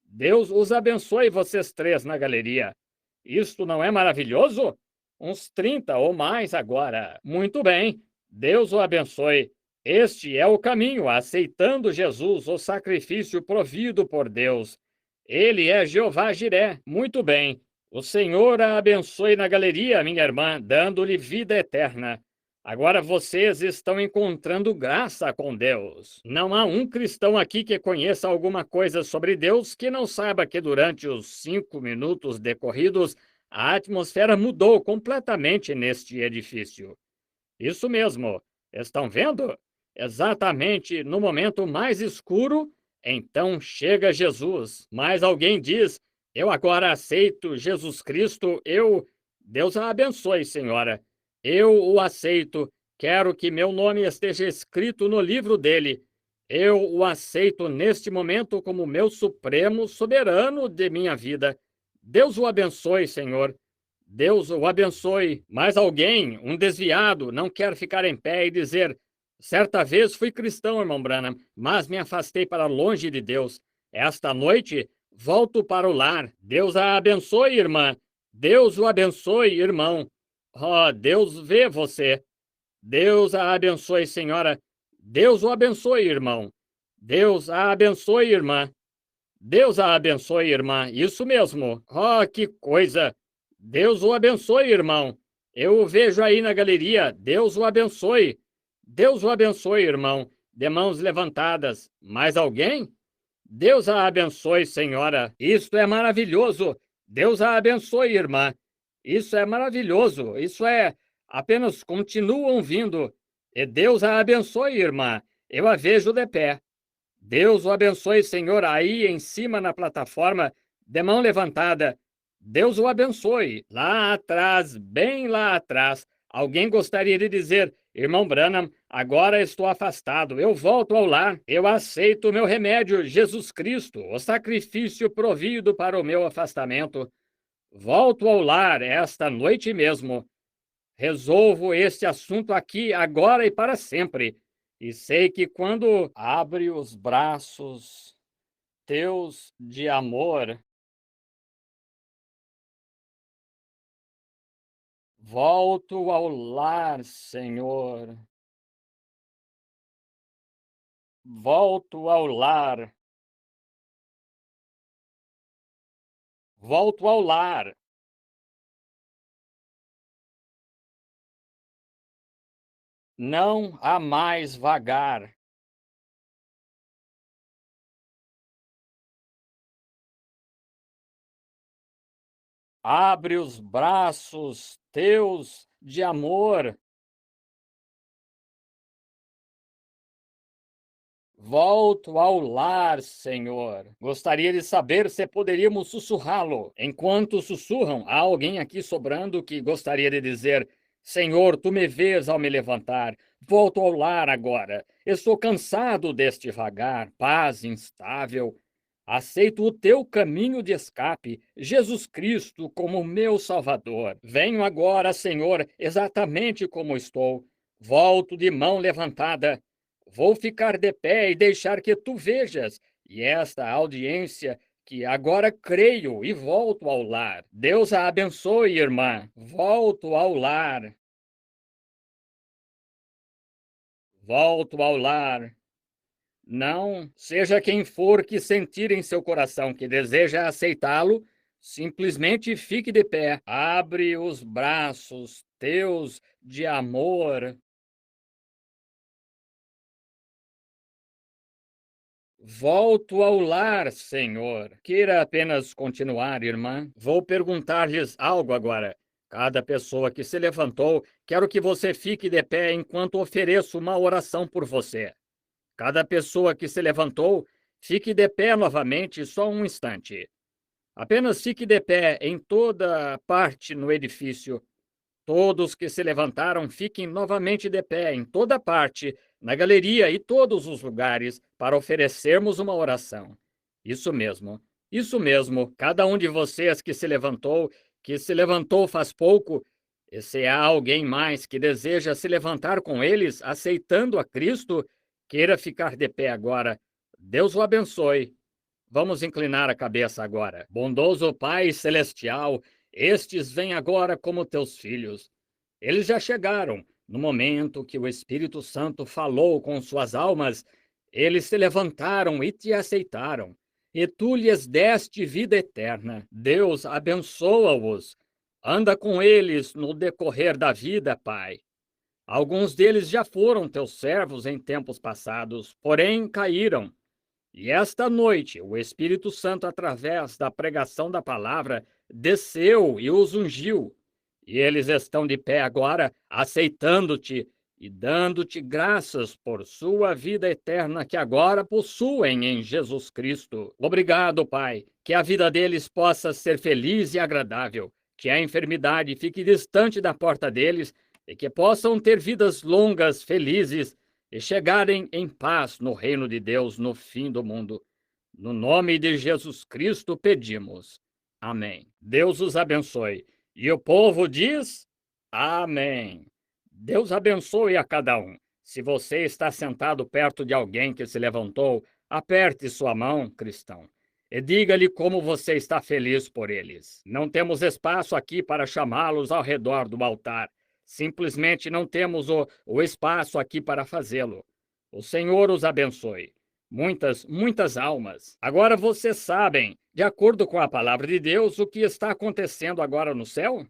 Deus os abençoe vocês três na galeria. Isto não é maravilhoso? Uns 30 ou mais agora. Muito bem. Deus o abençoe. Este é o caminho, aceitando Jesus, o sacrifício provido por Deus. Ele é Jeová Jiré. Muito bem. O Senhor a abençoe na galeria, minha irmã, dando-lhe vida eterna. Agora vocês estão encontrando graça com Deus. Não há um cristão aqui que conheça alguma coisa sobre Deus que não saiba que durante os 5 minutos decorridos, a atmosfera mudou completamente neste edifício. Isso mesmo. Estão vendo? Exatamente no momento mais escuro, então chega Jesus. Mas alguém diz: eu agora aceito Jesus Cristo, Deus a abençoe, senhora. Eu o aceito. Quero que meu nome esteja escrito no livro dele. Eu o aceito neste momento como meu supremo soberano de minha vida. Deus o abençoe, Senhor. Deus o abençoe. Mas alguém, um desviado, não quer ficar em pé e dizer: certa vez fui cristão, irmão Branham, mas me afastei para longe de Deus. Esta noite volto para o lar. Deus a abençoe, irmã. Deus o abençoe, irmão. Oh, Deus vê você. Deus a abençoe, senhora. Deus o abençoe, irmão. Deus a abençoe, irmã. Deus a abençoe, irmã. Isso mesmo. Oh, que coisa. Deus o abençoe, irmão. Eu o vejo aí na galeria. Deus o abençoe. Deus o abençoe, irmão. De mãos levantadas. Mais alguém? Deus a abençoe, senhora. Isto é maravilhoso. Deus a abençoe, irmã. Isso é maravilhoso. Isso é. Apenas continuam vindo. E Deus a abençoe, irmã. Eu a vejo de pé. Deus o abençoe, senhor, aí em cima na plataforma, de mão levantada. Deus o abençoe. Lá atrás, bem lá atrás, alguém gostaria de dizer: irmão Branham, agora estou afastado, eu volto ao lar, eu aceito o meu remédio, Jesus Cristo, o sacrifício provido para o meu afastamento. Volto ao lar esta noite mesmo. Resolvo este assunto aqui, agora e para sempre. E sei que quando abre os braços teus de amor, volto ao lar, Senhor. Volto ao lar. Volto ao lar. Não há mais vagar. Abre os braços teus de amor. Volto ao lar, Senhor. Gostaria de saber se poderíamos sussurrá-lo. Enquanto sussurram, há alguém aqui sobrando que gostaria de dizer: Senhor, tu me vês ao me levantar. Volto ao lar agora. Estou cansado deste vagar, paz instável. Aceito o teu caminho de escape, Jesus Cristo, como meu Salvador. Venho agora, Senhor, exatamente como estou. Volto de mão levantada. Vou ficar de pé e deixar que tu vejas. E esta audiência que agora creio e volto ao lar. Deus a abençoe, irmã. Volto ao lar. Volto ao lar. Não, seja quem for que sentir em seu coração que deseja aceitá-lo, simplesmente fique de pé. Abre os braços teus de amor. Volto ao lar, Senhor. Queira apenas continuar, irmã. Vou perguntar-lhes algo agora. Cada pessoa que se levantou, quero que você fique de pé enquanto ofereço uma oração por você. Cada pessoa que se levantou, fique de pé novamente só um instante. Apenas fique de pé em toda parte no edifício. Todos que se levantaram fiquem novamente de pé em toda parte, na galeria e todos os lugares, para oferecermos uma oração. Isso mesmo, isso mesmo. Cada um de vocês que se levantou faz pouco, e se há alguém mais que deseja se levantar com eles, aceitando a Cristo, queira ficar de pé agora. Deus o abençoe. Vamos inclinar a cabeça agora. Bondoso Pai Celestial, estes vêm agora como teus filhos. Eles já chegaram. No momento que o Espírito Santo falou com suas almas, eles se levantaram e te aceitaram. E tu lhes deste vida eterna. Deus abençoa-os. Anda com eles no decorrer da vida, Pai. Alguns deles já foram teus servos em tempos passados, porém caíram. E esta noite, o Espírito Santo, através da pregação da palavra, desceu e os ungiu. E eles estão de pé agora, aceitando-te e dando-te graças por sua vida eterna que agora possuem em Jesus Cristo. Obrigado, Pai, que a vida deles possa ser feliz e agradável, que a enfermidade fique distante da porta deles e que possam ter vidas longas, felizes, e chegarem em paz no reino de Deus no fim do mundo. No nome de Jesus Cristo pedimos. Amém. Deus os abençoe. E o povo diz: Amém. Deus abençoe a cada um. Se você está sentado perto de alguém que se levantou, aperte sua mão, cristão, e diga-lhe como você está feliz por eles. Não temos espaço aqui para chamá-los ao redor do altar. Simplesmente não temos o espaço aqui para fazê-lo. O Senhor os abençoe. Muitas almas. Agora vocês sabem, de acordo com a palavra de Deus, o que está acontecendo agora no céu?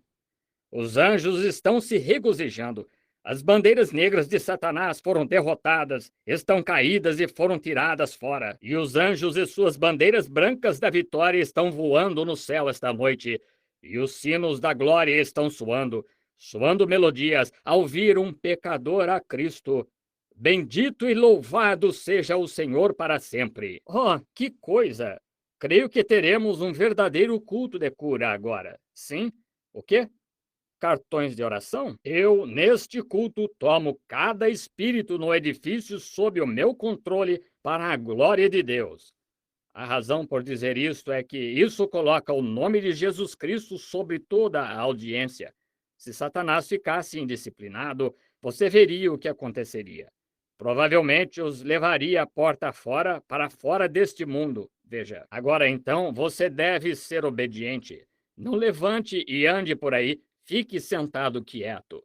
Os anjos estão se regozijando. As bandeiras negras de Satanás foram derrotadas, estão caídas e foram tiradas fora. E os anjos e suas bandeiras brancas da vitória estão voando no céu esta noite. E os sinos da glória estão soando melodias ao vir um pecador a Cristo. Bendito e louvado seja o Senhor para sempre. Oh, que coisa! Creio que teremos um verdadeiro culto de cura agora. Sim? O quê? Cartões de oração? Eu, neste culto, tomo cada espírito no edifício sob o meu controle para a glória de Deus. A razão por dizer isto é que isso coloca o nome de Jesus Cristo sobre toda a audiência. Se Satanás ficasse indisciplinado, você veria o que aconteceria. Provavelmente os levaria a porta fora para fora deste mundo. Veja, agora então você deve ser obediente. Não levante e ande por aí, fique sentado quieto.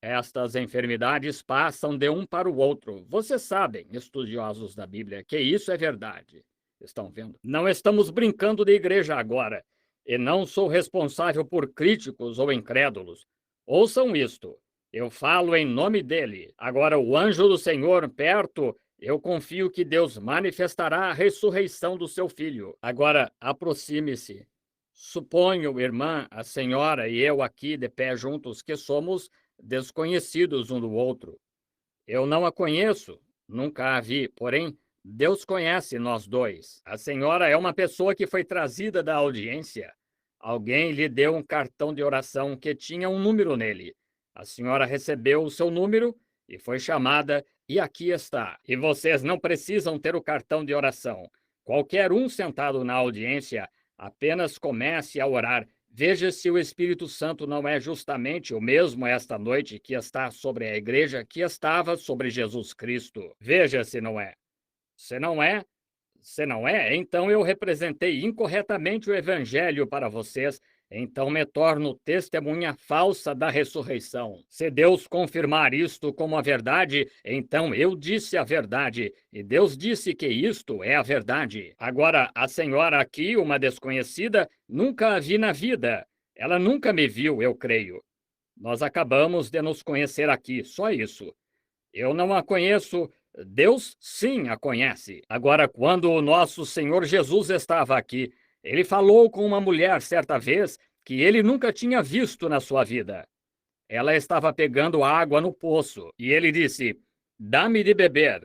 Estas enfermidades passam de um para o outro. Vocês sabem, estudiosos da Bíblia, que isso é verdade. Estão vendo? Não estamos brincando de igreja agora. E não sou responsável por críticos ou incrédulos. Ouçam isto. Eu falo em nome dele. Agora, o anjo do Senhor perto, eu confio que Deus manifestará a ressurreição do seu filho. Agora, aproxime-se. Suponho, irmã, a senhora e eu aqui de pé juntos, que somos desconhecidos um do outro. Eu não a conheço, nunca a vi, porém, Deus conhece nós dois. A senhora é uma pessoa que foi trazida da audiência. Alguém lhe deu um cartão de oração que tinha um número nele. A senhora recebeu o seu número e foi chamada, e aqui está. E vocês não precisam ter o cartão de oração. Qualquer um sentado na audiência, apenas comece a orar. Veja se o Espírito Santo não é justamente o mesmo esta noite que está sobre a igreja que estava sobre Jesus Cristo. Veja se não é. Se não é, se não é, então eu representei incorretamente o Evangelho para vocês, então me torno testemunha falsa da ressurreição. Se Deus confirmar isto como a verdade, então eu disse a verdade, e Deus disse que isto é a verdade. Agora, a senhora aqui, uma desconhecida, nunca a vi na vida. Ela nunca me viu, eu creio. Nós acabamos de nos conhecer aqui, só isso. Eu não a conheço, Deus sim a conhece. Agora, quando o nosso Senhor Jesus estava aqui, ele falou com uma mulher certa vez que ele nunca tinha visto na sua vida. Ela estava pegando água no poço e ele disse: "Dá-me de beber."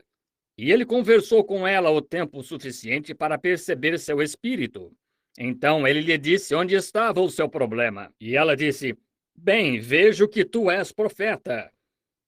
E ele conversou com ela o tempo suficiente para perceber seu espírito. Então ele lhe disse onde estava o seu problema. E ela disse: "Bem, vejo que tu és profeta."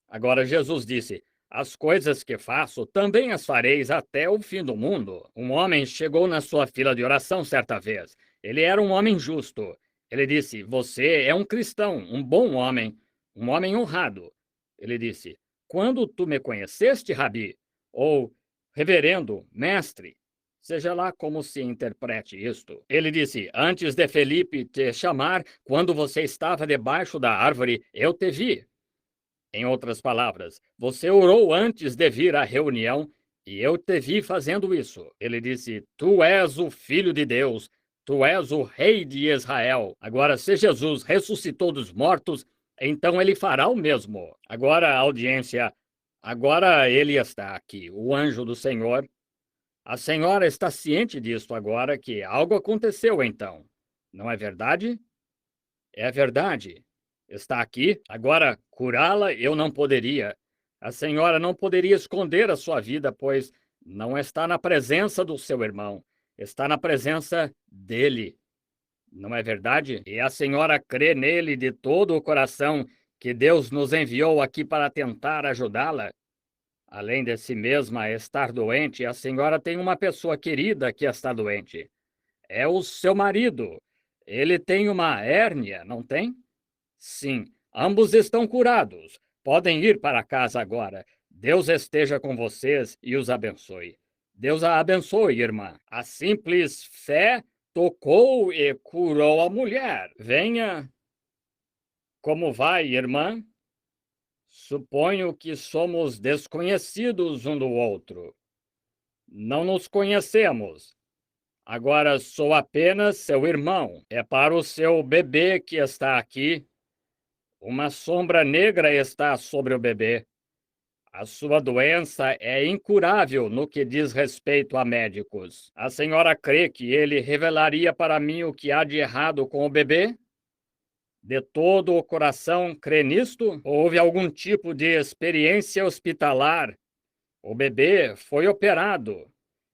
Agora Jesus disse: "As coisas que faço também as fareis até o fim do mundo." Um homem chegou na sua fila de oração certa vez. Ele era um homem justo. Ele disse: "Você é um cristão, um bom homem, um homem honrado." Ele disse: "Quando tu me conheceste, Rabi?" Ou reverendo, mestre, seja lá como se interprete isto. Ele disse: "Antes de Felipe te chamar, quando você estava debaixo da árvore, eu te vi." Em outras palavras, você orou antes de vir à reunião e eu te vi fazendo isso. Ele disse: "Tu és o Filho de Deus, tu és o Rei de Israel." Agora, se Jesus ressuscitou dos mortos, então ele fará o mesmo. Agora, audiência, agora ele está aqui, o anjo do Senhor. A senhora está ciente disso agora, que algo aconteceu então. Não é verdade? É verdade. Está aqui. Agora, curá-la eu não poderia. A senhora não poderia esconder a sua vida, pois não está na presença do seu irmão. Está na presença dele. Não é verdade? E a senhora crê nele de todo o coração que Deus nos enviou aqui para tentar ajudá-la? Além de si mesma estar doente, a senhora tem uma pessoa querida que está doente. É o seu marido. Ele tem uma hérnia, não tem? Sim, ambos estão curados. Podem ir para casa agora. Deus esteja com vocês e os abençoe. Deus a abençoe, irmã. A simples fé tocou e curou a mulher. Venha. Como vai, irmã? Suponho que somos desconhecidos um do outro. Não nos conhecemos. Agora sou apenas seu irmão. É para o seu bebê que está aqui. Uma sombra negra está sobre o bebê. A sua doença é incurável no que diz respeito a médicos. A senhora crê que ele revelaria para mim o que há de errado com o bebê? De todo o coração crê nisto? Houve algum tipo de experiência hospitalar? O bebê foi operado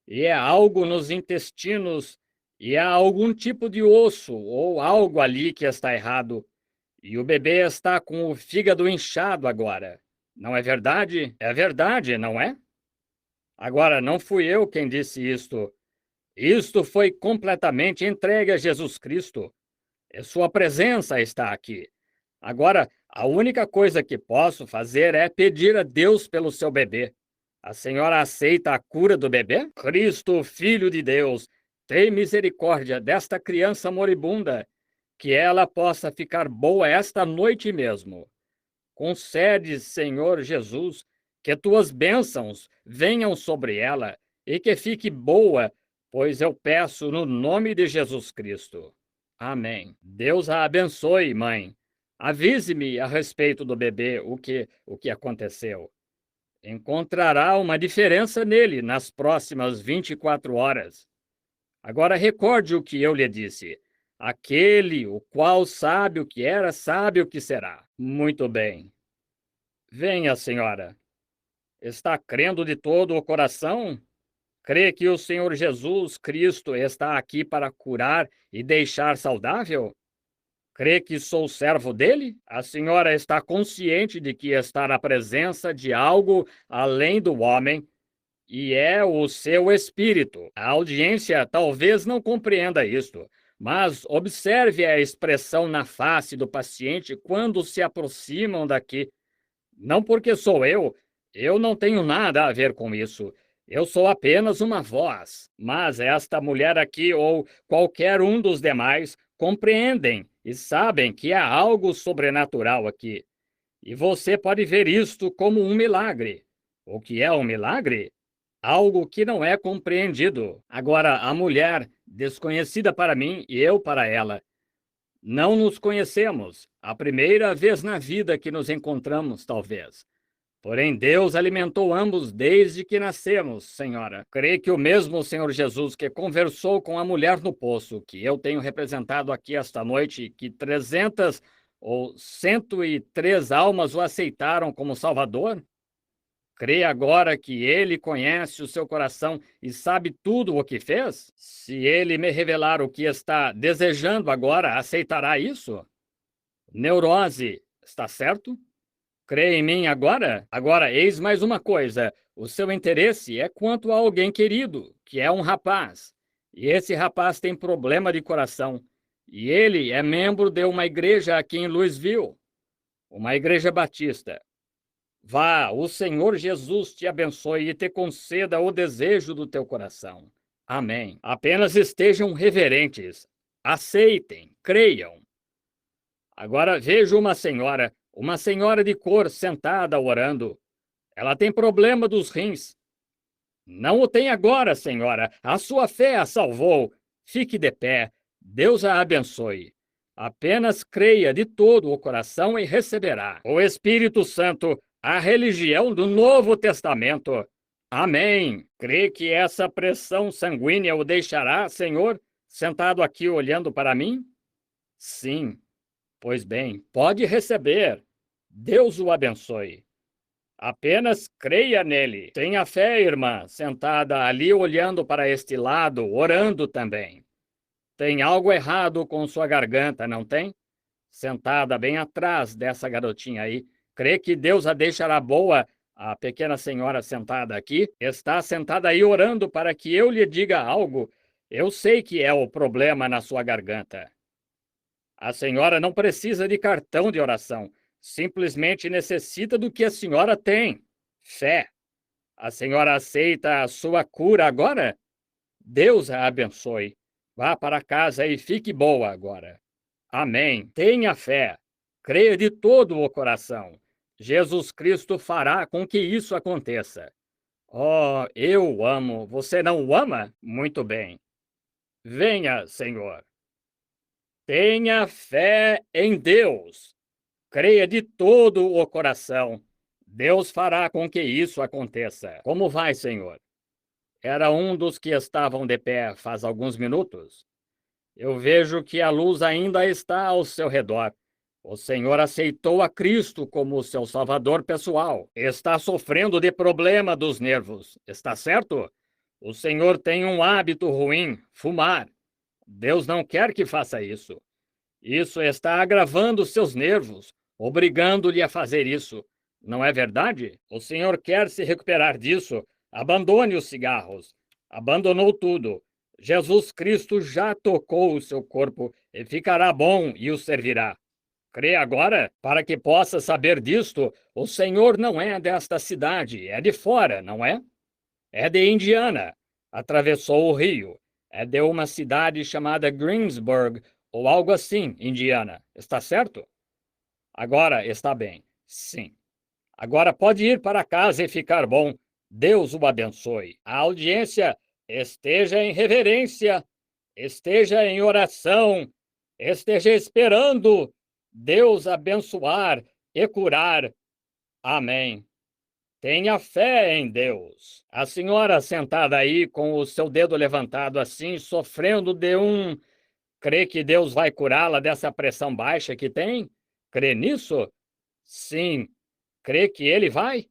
e é algo nos intestinos e há algum tipo de osso ou algo ali que está errado. E o bebê está com o fígado inchado agora. Não é verdade? É verdade, não é? Agora, não fui eu quem disse isto. Isto foi completamente entregue a Jesus Cristo. E sua presença está aqui. Agora, a única coisa que posso fazer é pedir a Deus pelo seu bebê. A senhora aceita a cura do bebê? Cristo, Filho de Deus, tem misericórdia desta criança moribunda, que ela possa ficar boa esta noite mesmo. Concede, Senhor Jesus, que tuas bênçãos venham sobre ela e que fique boa, pois eu peço no nome de Jesus Cristo. Amém. Deus a abençoe, mãe. Avise-me a respeito do bebê o que aconteceu. Encontrará uma diferença nele nas próximas 24 horas. Agora recorde o que eu lhe disse. Aquele o qual sabe o que era, sabe o que será. Muito bem. Venha, senhora. Está crendo de todo o coração? Crê que o Senhor Jesus Cristo está aqui para curar e deixar saudável? Crê que sou servo dele? A senhora está consciente de que está na presença de algo além do homem e é o seu espírito. A audiência talvez não compreenda isto, mas observe a expressão na face do paciente quando se aproximam daqui. Não porque sou eu não tenho nada a ver com isso. Eu sou apenas uma voz. Mas esta mulher aqui ou qualquer um dos demais compreendem e sabem que há algo sobrenatural aqui. E você pode ver isto como um milagre. O que é um milagre? Algo que não é compreendido. Agora, a mulher, desconhecida para mim e eu para ela, não nos conhecemos. A primeira vez na vida que nos encontramos, talvez. Porém, Deus alimentou ambos desde que nascemos, senhora. Creio que o mesmo Senhor Jesus que conversou com a mulher no poço, que eu tenho representado aqui esta noite, que 300 ou 103 almas o aceitaram como Salvador, crê agora que ele conhece o seu coração e sabe tudo o que fez? Se ele me revelar o que está desejando agora, aceitará isso? Neurose, está certo? Crê em mim agora? Agora, eis mais uma coisa. O seu interesse é quanto a alguém querido, que é um rapaz. E esse rapaz tem problema de coração. E ele é membro de uma igreja aqui em Louisville, uma igreja batista. Vá, o Senhor Jesus te abençoe e te conceda o desejo do teu coração. Amém. Apenas estejam reverentes. Aceitem, creiam. Agora vejo uma senhora de cor sentada orando. Ela tem problema dos rins. Não o tem agora, senhora. A sua fé a salvou. Fique de pé. Deus a abençoe. Apenas creia de todo o coração e receberá o Espírito Santo, a religião do Novo Testamento. Amém. Crê que essa pressão sanguínea o deixará, Senhor, sentado aqui olhando para mim? Sim. Pois bem, pode receber. Deus o abençoe. Apenas creia nele. Tenha fé, irmã, sentada ali olhando para este lado, orando também. Tem algo errado com sua garganta, não tem? Sentada bem atrás dessa garotinha aí. Crê que Deus a deixará boa? A pequena senhora sentada aqui está sentada aí orando para que eu lhe diga algo. Eu sei que é o problema na sua garganta. A senhora não precisa de cartão de oração. Simplesmente necessita do que a senhora tem. Fé. A senhora aceita a sua cura agora? Deus a abençoe. Vá para casa e fique boa agora. Amém. Tenha fé. Creia de todo o coração. Jesus Cristo fará com que isso aconteça. Oh, eu o amo. Você não o ama? Muito bem. Venha, Senhor. Tenha fé em Deus. Creia de todo o coração. Deus fará com que isso aconteça. Como vai, Senhor? Era um dos que estavam de pé faz alguns minutos. Eu vejo que a luz ainda está ao seu redor. O Senhor aceitou a Cristo como seu Salvador pessoal. Está sofrendo de problema dos nervos. Está certo? O Senhor tem um hábito ruim, fumar. Deus não quer que faça isso. Isso está agravando seus nervos, obrigando-lhe a fazer isso. Não é verdade? O Senhor quer se recuperar disso. Abandone os cigarros. Abandonou tudo. Jesus Cristo já tocou o seu corpo e ficará bom e o servirá. Crê agora? Para que possa saber disto, o Senhor não é desta cidade, é de fora, não é? É de Indiana. Atravessou o rio. É de uma cidade chamada Greensburg, ou algo assim, Indiana. Está certo? Agora está bem. Sim. Agora pode ir para casa e ficar bom. Deus o abençoe. A audiência esteja em reverência, esteja em oração, esteja esperando Deus abençoar e curar. Amém. Tenha fé em Deus. A senhora sentada aí com o seu dedo levantado assim, sofrendo de crê que Deus vai curá-la dessa pressão baixa que tem? Crê nisso? Sim. Crê que ele vai?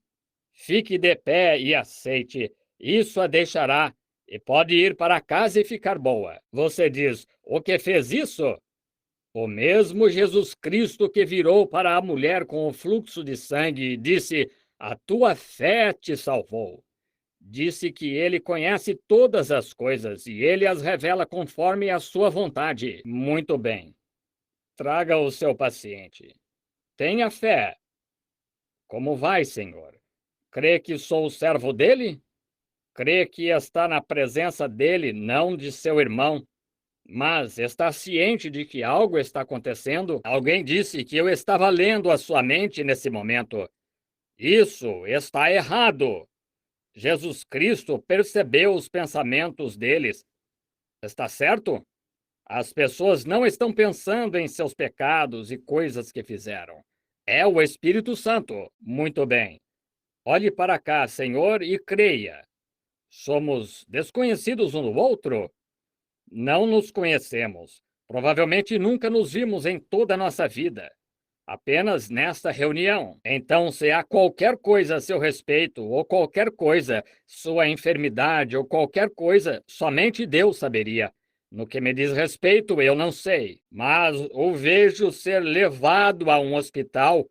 Fique de pé e aceite. Isso a deixará e pode ir para casa e ficar boa. Você diz, o que fez isso? O mesmo Jesus Cristo que virou para a mulher com o fluxo de sangue e disse, a tua fé te salvou. Disse que ele conhece todas as coisas e ele as revela conforme a sua vontade. Muito bem. Traga o seu paciente. Tenha fé. Como vai, Senhor? Crê que sou o servo dele? Crê que está na presença dele, não de seu irmão, mas está ciente de que algo está acontecendo? Alguém disse que eu estava lendo a sua mente nesse momento. Isso está errado. Jesus Cristo percebeu os pensamentos deles. Está certo? As pessoas não estão pensando em seus pecados e coisas que fizeram. É o Espírito Santo. Muito bem. Olhe para cá, Senhor, e creia. Somos desconhecidos um do outro? Não nos conhecemos. Provavelmente nunca nos vimos em toda a nossa vida. Apenas nesta reunião. Então, se há qualquer coisa a seu respeito, ou qualquer coisa, sua enfermidade, ou qualquer coisa, somente Deus saberia. No que me diz respeito, eu não sei, mas o vejo ser levado a um hospital.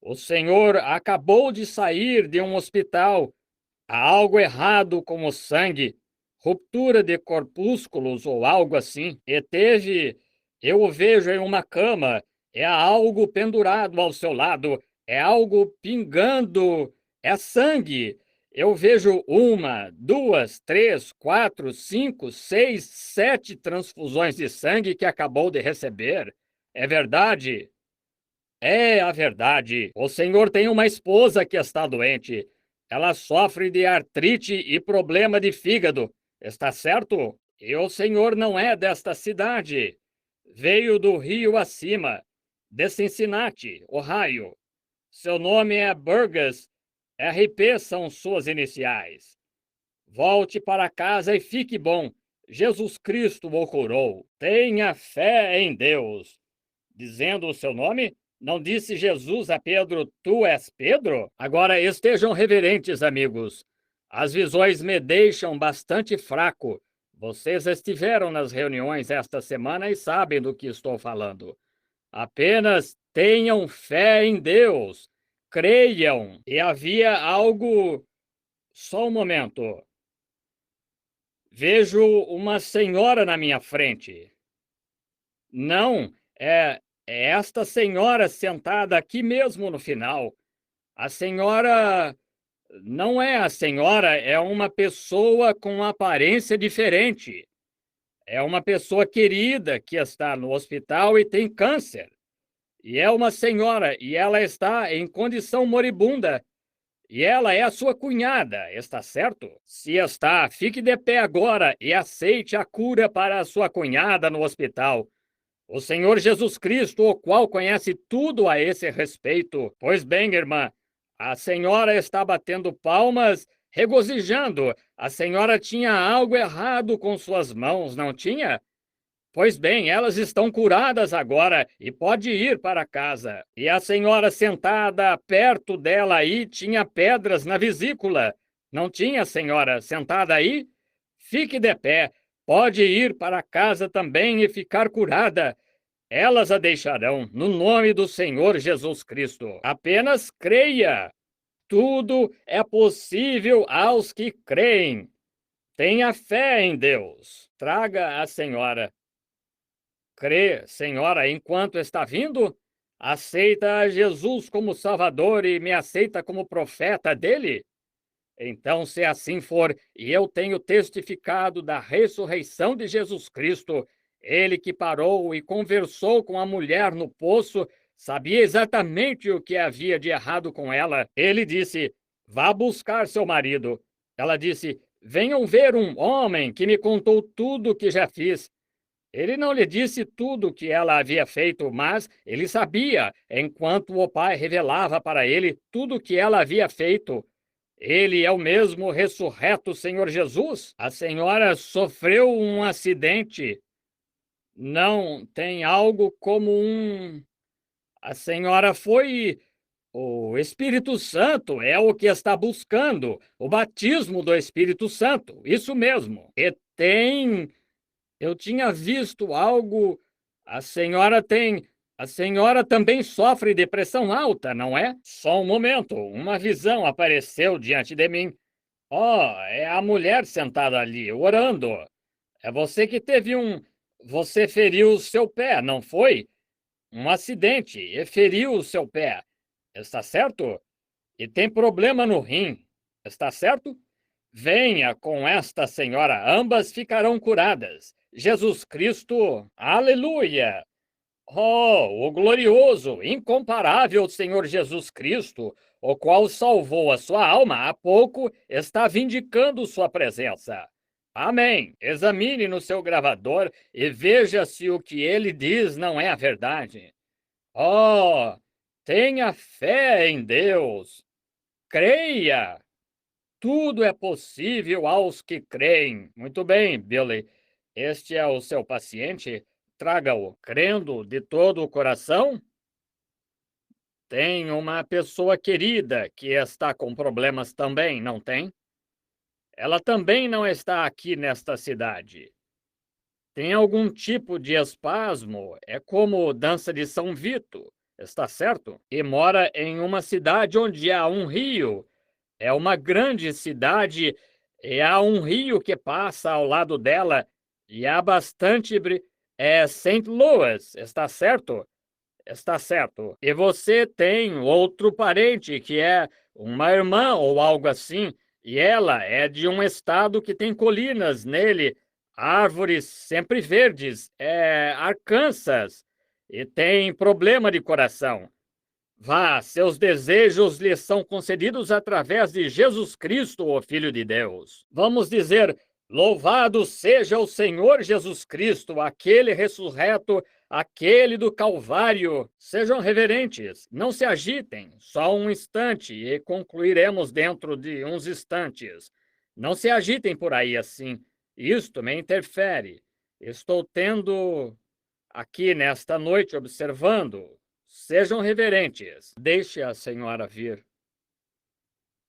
O senhor acabou de sair de um hospital. Há algo errado com o sangue, ruptura de corpúsculos ou algo assim. Eu o vejo em uma cama, é algo pendurado ao seu lado, é algo pingando, é sangue. Eu vejo uma, duas, três, quatro, cinco, seis, sete transfusões de sangue que acabou de receber. É verdade? É a verdade. O senhor tem uma esposa que está doente. Ela sofre de artrite e problema de fígado. Está certo? E o senhor não é desta cidade. Veio do rio acima, de Cincinnati, Ohio. Seu nome é Burgess. RP são suas iniciais. Volte para casa e fique bom. Jesus Cristo o curou. Tenha fé em Deus. Dizendo o seu nome? Não disse Jesus a Pedro, tu és Pedro? Agora estejam reverentes, amigos. As visões me deixam bastante fraco. Vocês estiveram nas reuniões esta semana e sabem do que estou falando. Apenas tenham fé em Deus. Creiam. E havia algo. Só um momento. Vejo uma senhora na minha frente. Não, é esta senhora sentada aqui mesmo no final. A senhora não é a senhora, é uma pessoa com aparência diferente. É uma pessoa querida que está no hospital e tem câncer. E é uma senhora, e ela está em condição moribunda. E ela é a sua cunhada, está certo? Se está, fique de pé agora e aceite a cura para a sua cunhada no hospital. O Senhor Jesus Cristo, o qual conhece tudo a esse respeito. Pois bem, irmã, a senhora está batendo palmas, regozijando. A senhora tinha algo errado com suas mãos, não tinha? Pois bem, elas estão curadas agora e pode ir para casa. E a senhora sentada perto dela aí tinha pedras na vesícula. Não tinha, senhora, sentada aí? Fique de pé. Pode ir para casa também e ficar curada. Elas a deixarão no nome do Senhor Jesus Cristo. Apenas creia. Tudo é possível aos que creem. Tenha fé em Deus. Traga a senhora. Crê, senhora, enquanto está vindo? Aceita a Jesus como Salvador e me aceita como profeta dele? Então, se assim for, e eu tenho testificado da ressurreição de Jesus Cristo, ele que parou e conversou com a mulher no poço, sabia exatamente o que havia de errado com ela. Ele disse: vá buscar seu marido. Ela disse: venham ver um homem que me contou tudo o que já fiz. Ele não lhe disse tudo o que ela havia feito, mas ele sabia, enquanto o pai revelava para ele tudo o que ela havia feito. Ele é o mesmo ressurreto Senhor Jesus? A senhora sofreu um acidente. Não tem algo como um. A senhora foi. O Espírito Santo é o que está buscando, o batismo do Espírito Santo, isso mesmo. E tem. Eu tinha visto algo. A senhora tem. A senhora também sofre de pressão alta, não é? Só um momento, uma visão apareceu diante de mim. Oh, é a mulher sentada ali, orando. É você que teve um. Você feriu o seu pé, não foi? Um acidente e feriu o seu pé. Está certo? E tem problema no rim. Está certo? Venha com esta senhora, ambas ficarão curadas. Jesus Cristo, aleluia! Oh, o glorioso, incomparável Senhor Jesus Cristo, o qual salvou a sua alma há pouco, está vindicando sua presença. Amém. Examine no seu gravador e veja se o que ele diz não é a verdade. Oh, tenha fé em Deus. Creia. Tudo é possível aos que creem. Muito bem, Billy. Este é o seu paciente. Traga-o, crendo de todo o coração. Tem uma pessoa querida que está com problemas também, não tem? Ela também não está aqui nesta cidade. Tem algum tipo de espasmo, é como dança de São Vito, está certo? E mora em uma cidade onde há um rio. É uma grande cidade e há um rio que passa ao lado dela e há bastante. É Saint Louis, está certo? Está certo. E você tem outro parente que é uma irmã ou algo assim, e ela é de um estado que tem colinas nele, árvores sempre verdes, é Arkansas, e tem problema de coração. Vá, seus desejos lhes são concedidos através de Jesus Cristo, o Filho de Deus. Vamos dizer: louvado seja o Senhor Jesus Cristo, aquele ressurreto, aquele do Calvário. Sejam reverentes, não se agitem, só um instante e concluiremos dentro de uns instantes. Não se agitem por aí assim, isto me interfere. Estou tendo aqui nesta noite observando. Sejam reverentes. Deixe a senhora vir.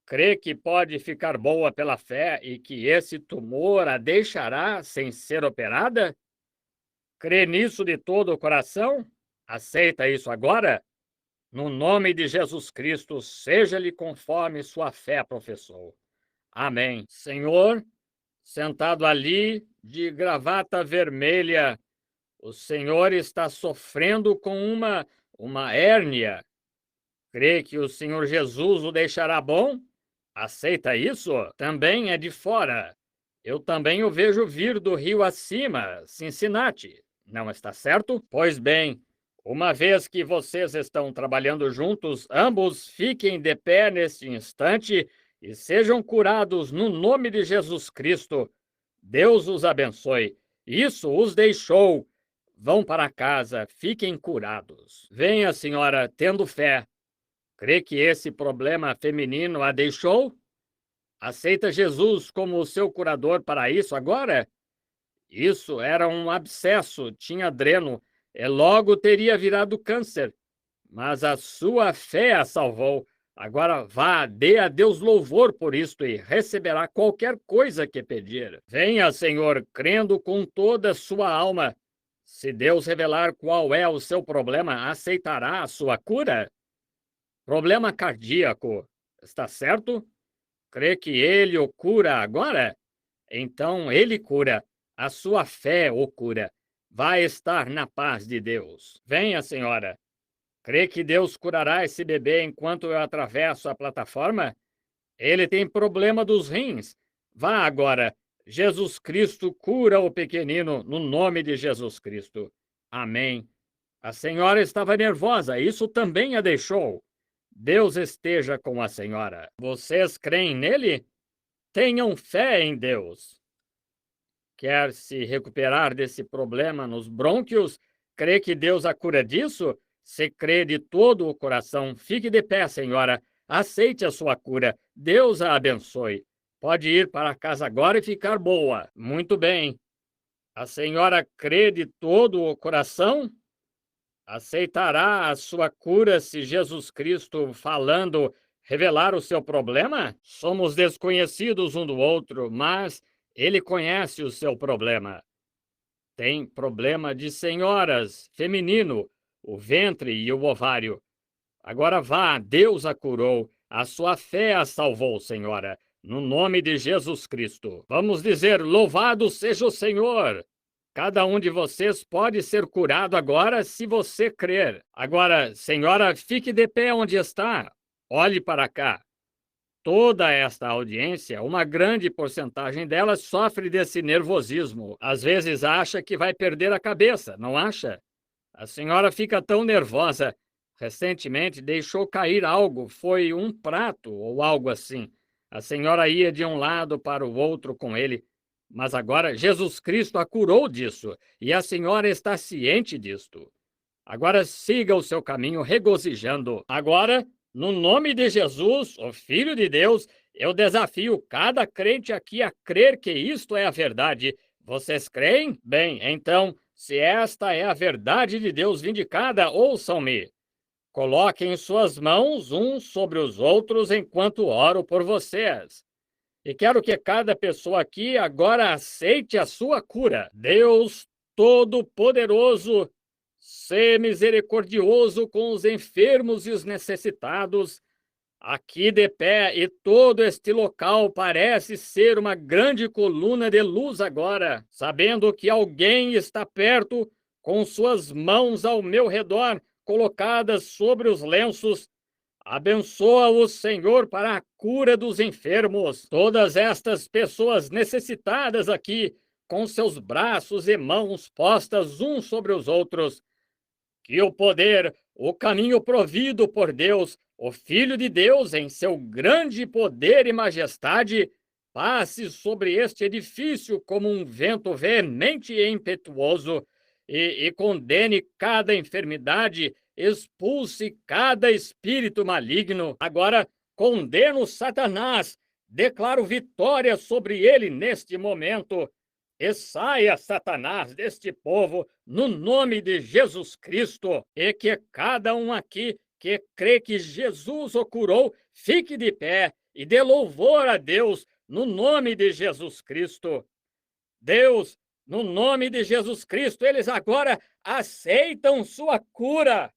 Crê que pode ficar boa pela fé e que esse tumor a deixará sem ser operada? Crê nisso de todo o coração? Aceita isso agora? No nome de Jesus Cristo, seja-lhe conforme sua fé professou. Amém. Senhor, sentado ali, de gravata vermelha, o senhor está sofrendo com uma hérnia. Crê que o Senhor Jesus o deixará bom? Aceita isso? Também é de fora. Eu também o vejo vir do rio acima, Cincinnati. Não está certo? Pois bem, uma vez que vocês estão trabalhando juntos, ambos fiquem de pé neste instante e sejam curados no nome de Jesus Cristo. Deus os abençoe. Isso os deixou. Vão para casa, fiquem curados. Venha, senhora, tendo fé. Crê que esse problema feminino a deixou? Aceita Jesus como o seu curador para isso agora? Isso era um abscesso, tinha dreno, e logo teria virado câncer. Mas a sua fé a salvou. Agora vá, dê a Deus louvor por isto e receberá qualquer coisa que pedir. Venha, Senhor, crendo com toda a sua alma. Se Deus revelar qual é o seu problema, aceitará a sua cura? Problema cardíaco, está certo? Crê que ele o cura agora? Então ele cura. A sua fé o cura. Vai estar na paz de Deus. Venha, senhora. Crê que Deus curará esse bebê enquanto eu atravesso a plataforma? Ele tem problema dos rins. Vá agora. Jesus Cristo cura o pequenino no nome de Jesus Cristo. Amém. A senhora estava nervosa, isso também a deixou. Deus esteja com a senhora. Vocês creem nele? Tenham fé em Deus. Quer se recuperar desse problema nos brônquios? Crê que Deus a cura disso? Se crê de todo o coração, fique de pé, senhora. Aceite a sua cura. Deus a abençoe. Pode ir para casa agora e ficar boa. Muito bem. A senhora crê de todo o coração? Aceitará a sua cura se Jesus Cristo, falando, revelar o seu problema? Somos desconhecidos um do outro, mas ele conhece o seu problema. Tem problema de senhoras, feminino, o ventre e o ovário. Agora vá, Deus a curou. A sua fé a salvou, senhora. no nome de Jesus Cristo. Vamos dizer: louvado seja o Senhor! Cada um de vocês pode ser curado agora se você crer. Agora, senhora, fique de pé onde está. Olhe para cá. Toda esta audiência, uma grande porcentagem delas sofre desse nervosismo. Às vezes acha que vai perder a cabeça, não acha? A senhora fica tão nervosa. Recentemente deixou cair algo, foi um prato ou algo assim. A senhora ia de um lado para o outro com ele, mas agora Jesus Cristo a curou disso e a senhora está ciente disto. Agora siga o seu caminho regozijando. Agora, no nome de Jesus, o Filho de Deus, eu desafio cada crente aqui a crer que isto é a verdade. Vocês creem? Bem, então, se esta é a verdade de Deus vindicada, ouçam-me. Coloquem suas mãos uns sobre os outros enquanto oro por vocês. E quero que cada pessoa aqui agora aceite a sua cura. Deus Todo-Poderoso, sê misericordioso com os enfermos e os necessitados. Aqui de pé, e todo este local parece ser uma grande coluna de luz agora, sabendo que alguém está perto, com suas mãos ao meu redor, colocadas sobre os lenços. Abençoa o Senhor para a cura dos enfermos. Todas estas pessoas necessitadas aqui, com seus braços e mãos postas uns sobre os outros. Que o poder, o caminho provido por Deus, o Filho de Deus, em seu grande poder e majestade, passe sobre este edifício como um vento veemente e impetuoso e condene cada enfermidade, expulse cada espírito maligno. Agora, condeno Satanás, declaro vitória sobre ele neste momento. E saia, Satanás, deste povo, no nome de Jesus Cristo, e que cada um aqui que crê que Jesus o curou, fique de pé e dê louvor a Deus, no nome de Jesus Cristo. Deus, no nome de Jesus Cristo, eles agora aceitam sua cura.